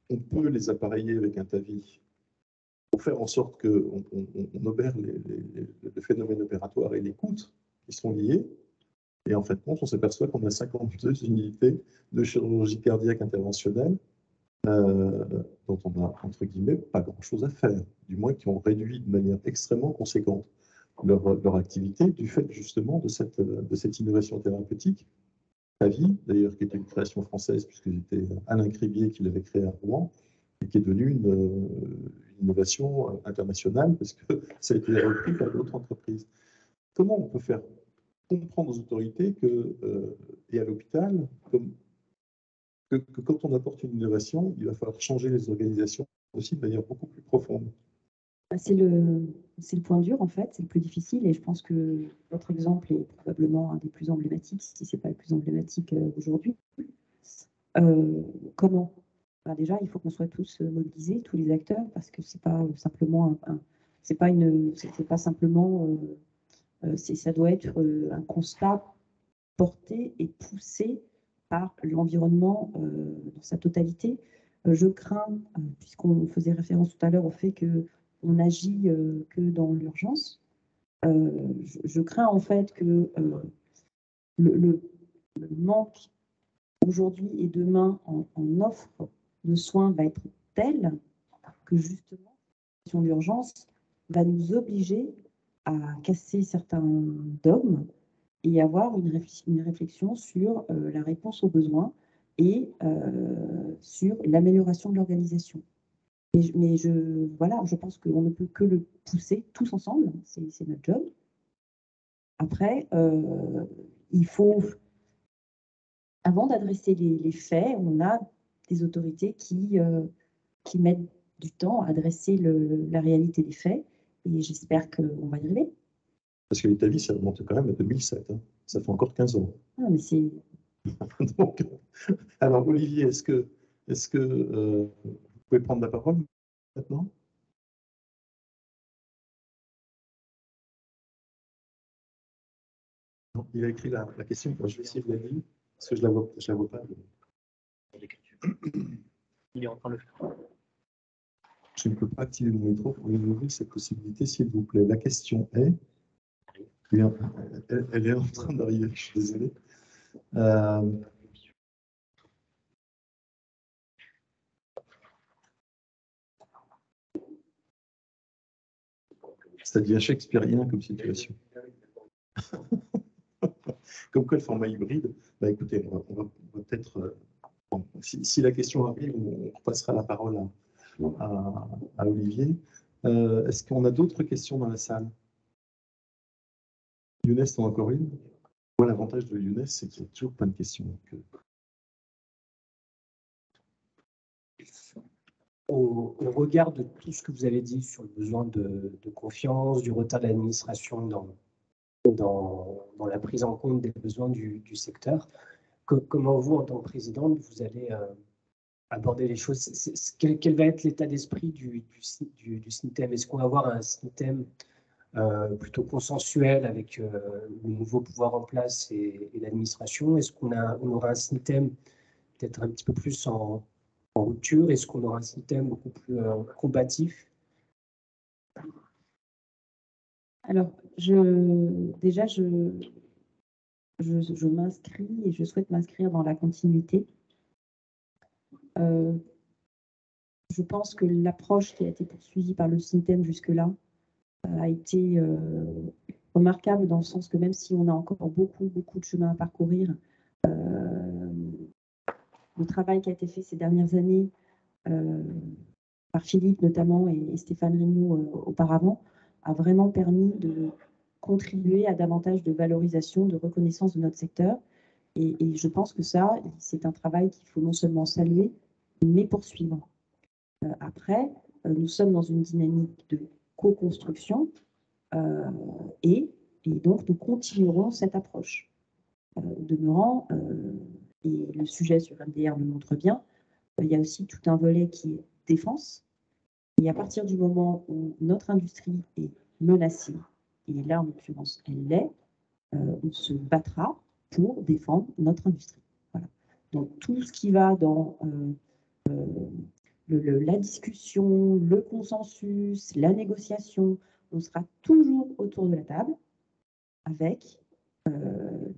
on peut les appareiller avec un TAVI pour faire en sorte qu'on obère le phénomène opératoire et les coûts qui sont liés. Et en fait, on s'aperçoit qu'on a 52 unités de chirurgie cardiaque interventionnelle dont on a, entre guillemets, pas grand-chose à faire, du moins qui ont réduit de manière extrêmement conséquente leur activité du fait justement de cette innovation thérapeutique. TAVI, d'ailleurs, qui était une création française, puisque c'était Alain Cribier qui l'avait créé à Rouen, et qui est devenue une innovation internationale, parce que ça a été repris par d'autres entreprises. Comment on peut faire comprendre aux autorités et à l'hôpital que quand on apporte une innovation, il va falloir changer les organisations aussi de manière beaucoup plus profonde? C'est le point dur, en fait, c'est le plus difficile, et je pense que votre exemple est probablement un des plus emblématiques, si ce n'est pas le plus emblématique aujourd'hui. Comment? Ben déjà, il faut qu'on soit tous mobilisés, tous les acteurs, parce que c'est pas simplement ça doit être un constat porté et poussé par l'environnement dans sa totalité. Je crains, puisqu'on faisait référence tout à l'heure au fait qu'on agit que dans l'urgence, je crains en fait que le manque aujourd'hui et demain en offre de soins va être tel que justement, la situation d'urgence va nous obliger à casser certains dogmes et avoir une réflexion sur la réponse aux besoins et sur l'amélioration de l'organisation. Mais je pense qu'on ne peut que le pousser tous ensemble, c'est notre job. Après, il faut, avant d'adresser les faits, on a des autorités qui mettent du temps à adresser la réalité des faits, et j'espère qu'on va y arriver. Parce que l'Italie, ça remonte quand même à 2007. Hein. Ça fait encore 15 ans. Ah, mais c'est... Donc, alors, Olivier, est-ce que vous pouvez prendre la parole maintenant? Non, il a écrit la question. Je vais essayer de la lire, parce que je ne la vois pas. Il est en train de le faire. Je ne peux pas activer mon micro pour ouvrir cette possibilité, s'il vous plaît. La question est... Elle est en train d'arriver, je suis désolé. Ça devient shakespearien comme situation. Comme quoi le format hybride, bah écoutez, on va peut-être, si la question arrive, on repassera la parole à Olivier. Est-ce qu'on a d'autres questions dans la salle? Younes, t'en as encore une? Moi, l'avantage de Younes, c'est qu'il y a toujours plein de questions. Au regard de tout ce que vous avez dit sur le besoin de confiance, du retard de l'administration dans la prise en compte des besoins du secteur, comment vous, en tant que présidente, vous allez aborder les choses? Quel va être l'état d'esprit du SNITEM? Est-ce qu'on va avoir un SNITEM plutôt consensuel avec le nouveau pouvoir en place et l'administration? Est-ce qu'on aura un SNITEM peut-être un petit peu plus en rupture? Est-ce qu'on aura un système beaucoup plus combatif? Alors, je m'inscris et je souhaite m'inscrire dans la continuité. Je pense que l'approche qui a été poursuivie par le SNITEM jusque-là a été remarquable dans le sens que même si on a encore beaucoup de chemin à parcourir, le travail qui a été fait ces dernières années par Philippe notamment et Stéphane Rignoud auparavant a vraiment permis de contribuer à davantage de valorisation, de reconnaissance de notre secteur. Et je pense que ça, c'est un travail qu'il faut non seulement saluer, mais poursuivre. Après, nous sommes dans une dynamique de co-construction et donc nous continuerons cette approche. Demeurant, et le sujet sur MDR le montre bien, il y a aussi tout un volet qui est défense. Et à partir du moment où notre industrie est menacée, et là en l'occurrence elle l'est, on se battra pour défendre notre industrie. Voilà. Donc tout ce qui va dans la discussion, le consensus, la négociation, on sera toujours autour de la table avec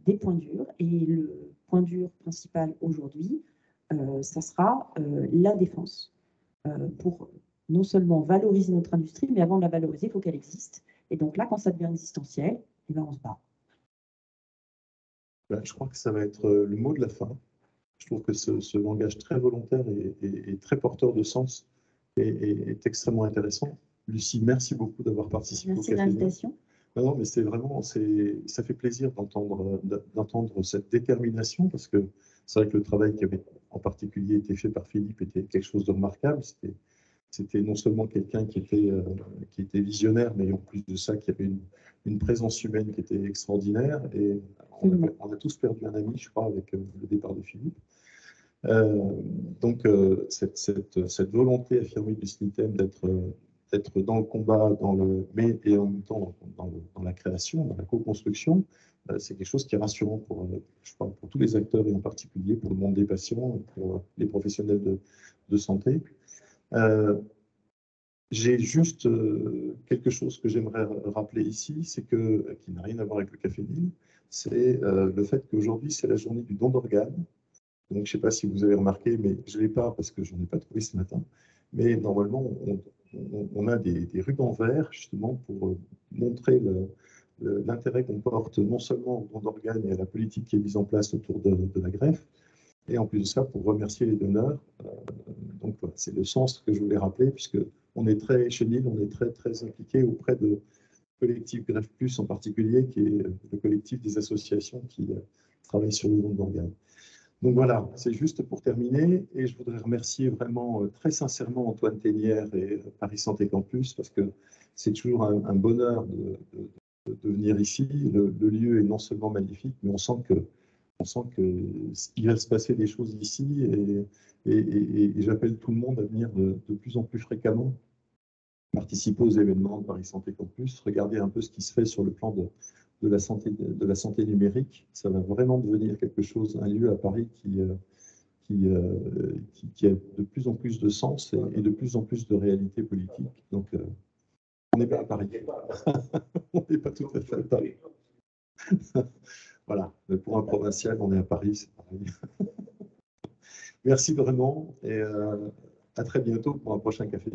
des points durs. Et le point dur principal aujourd'hui, ça sera la défense. Pour non seulement valoriser notre industrie, mais avant de la valoriser, il faut qu'elle existe. Et donc là, quand ça devient existentiel, eh bien, on se bat. Je crois que ça va être le mot de la fin. Je trouve que ce langage très volontaire et très porteur de sens est extrêmement intéressant. Lucie, merci beaucoup d'avoir participé au Café. Merci de l'invitation. Non, mais c'est vraiment, ça fait plaisir d'entendre cette détermination, parce que c'est vrai que le travail qui avait en particulier été fait par Philippe était quelque chose de remarquable. C'était non seulement quelqu'un qui était visionnaire, mais en plus de ça, qui avait une présence humaine qui était extraordinaire. Et on a tous perdu un ami, je crois, avec le départ de Philippe. Donc, cette volonté affirmée du SNITEM d'être dans le combat, mais et en même temps dans la création, dans la co-construction, c'est quelque chose qui est rassurant je crois, pour tous les acteurs et en particulier pour le monde des patients, pour les professionnels de santé. J'ai juste quelque chose que j'aimerais rappeler ici, qui n'a rien à voir avec le Café Nil, c'est le fait qu'aujourd'hui, c'est la journée du don d'organes. Donc, je ne sais pas si vous avez remarqué, mais je ne l'ai pas parce que je n'en ai pas trouvé ce matin. Mais normalement, on a des rubans verts, justement, pour montrer l'intérêt qu'on porte non seulement au don d'organes et à la politique qui est mise en place autour de la greffe, et en plus de ça, pour remercier les donneurs. Donc, voilà, c'est le sens que je voulais rappeler, puisque chez NIL, on est très impliqué auprès de collectif Greffe Plus en particulier, qui est le collectif des associations qui travaillent sur le don d'organes. Donc voilà, c'est juste pour terminer, et je voudrais remercier vraiment très sincèrement Antoine Ténière et Paris Santé Campus, parce que c'est toujours un bonheur de venir ici. Le lieu est non seulement magnifique, mais on sent qu'il va se passer des choses ici, et j'appelle tout le monde à venir de plus en plus fréquemment, participer aux événements de Paris Santé Campus, regarder un peu ce qui se fait sur le plan de la santé numérique. Ça va vraiment devenir quelque chose, un lieu à Paris qui a de plus en plus de sens et de plus en plus de réalité politique. Donc, on n'est pas à Paris. On n'est pas tout à fait à Paris. Voilà, mais pour un provincial, on est à Paris, c'est pareil. Merci vraiment, et à très bientôt pour un prochain Café.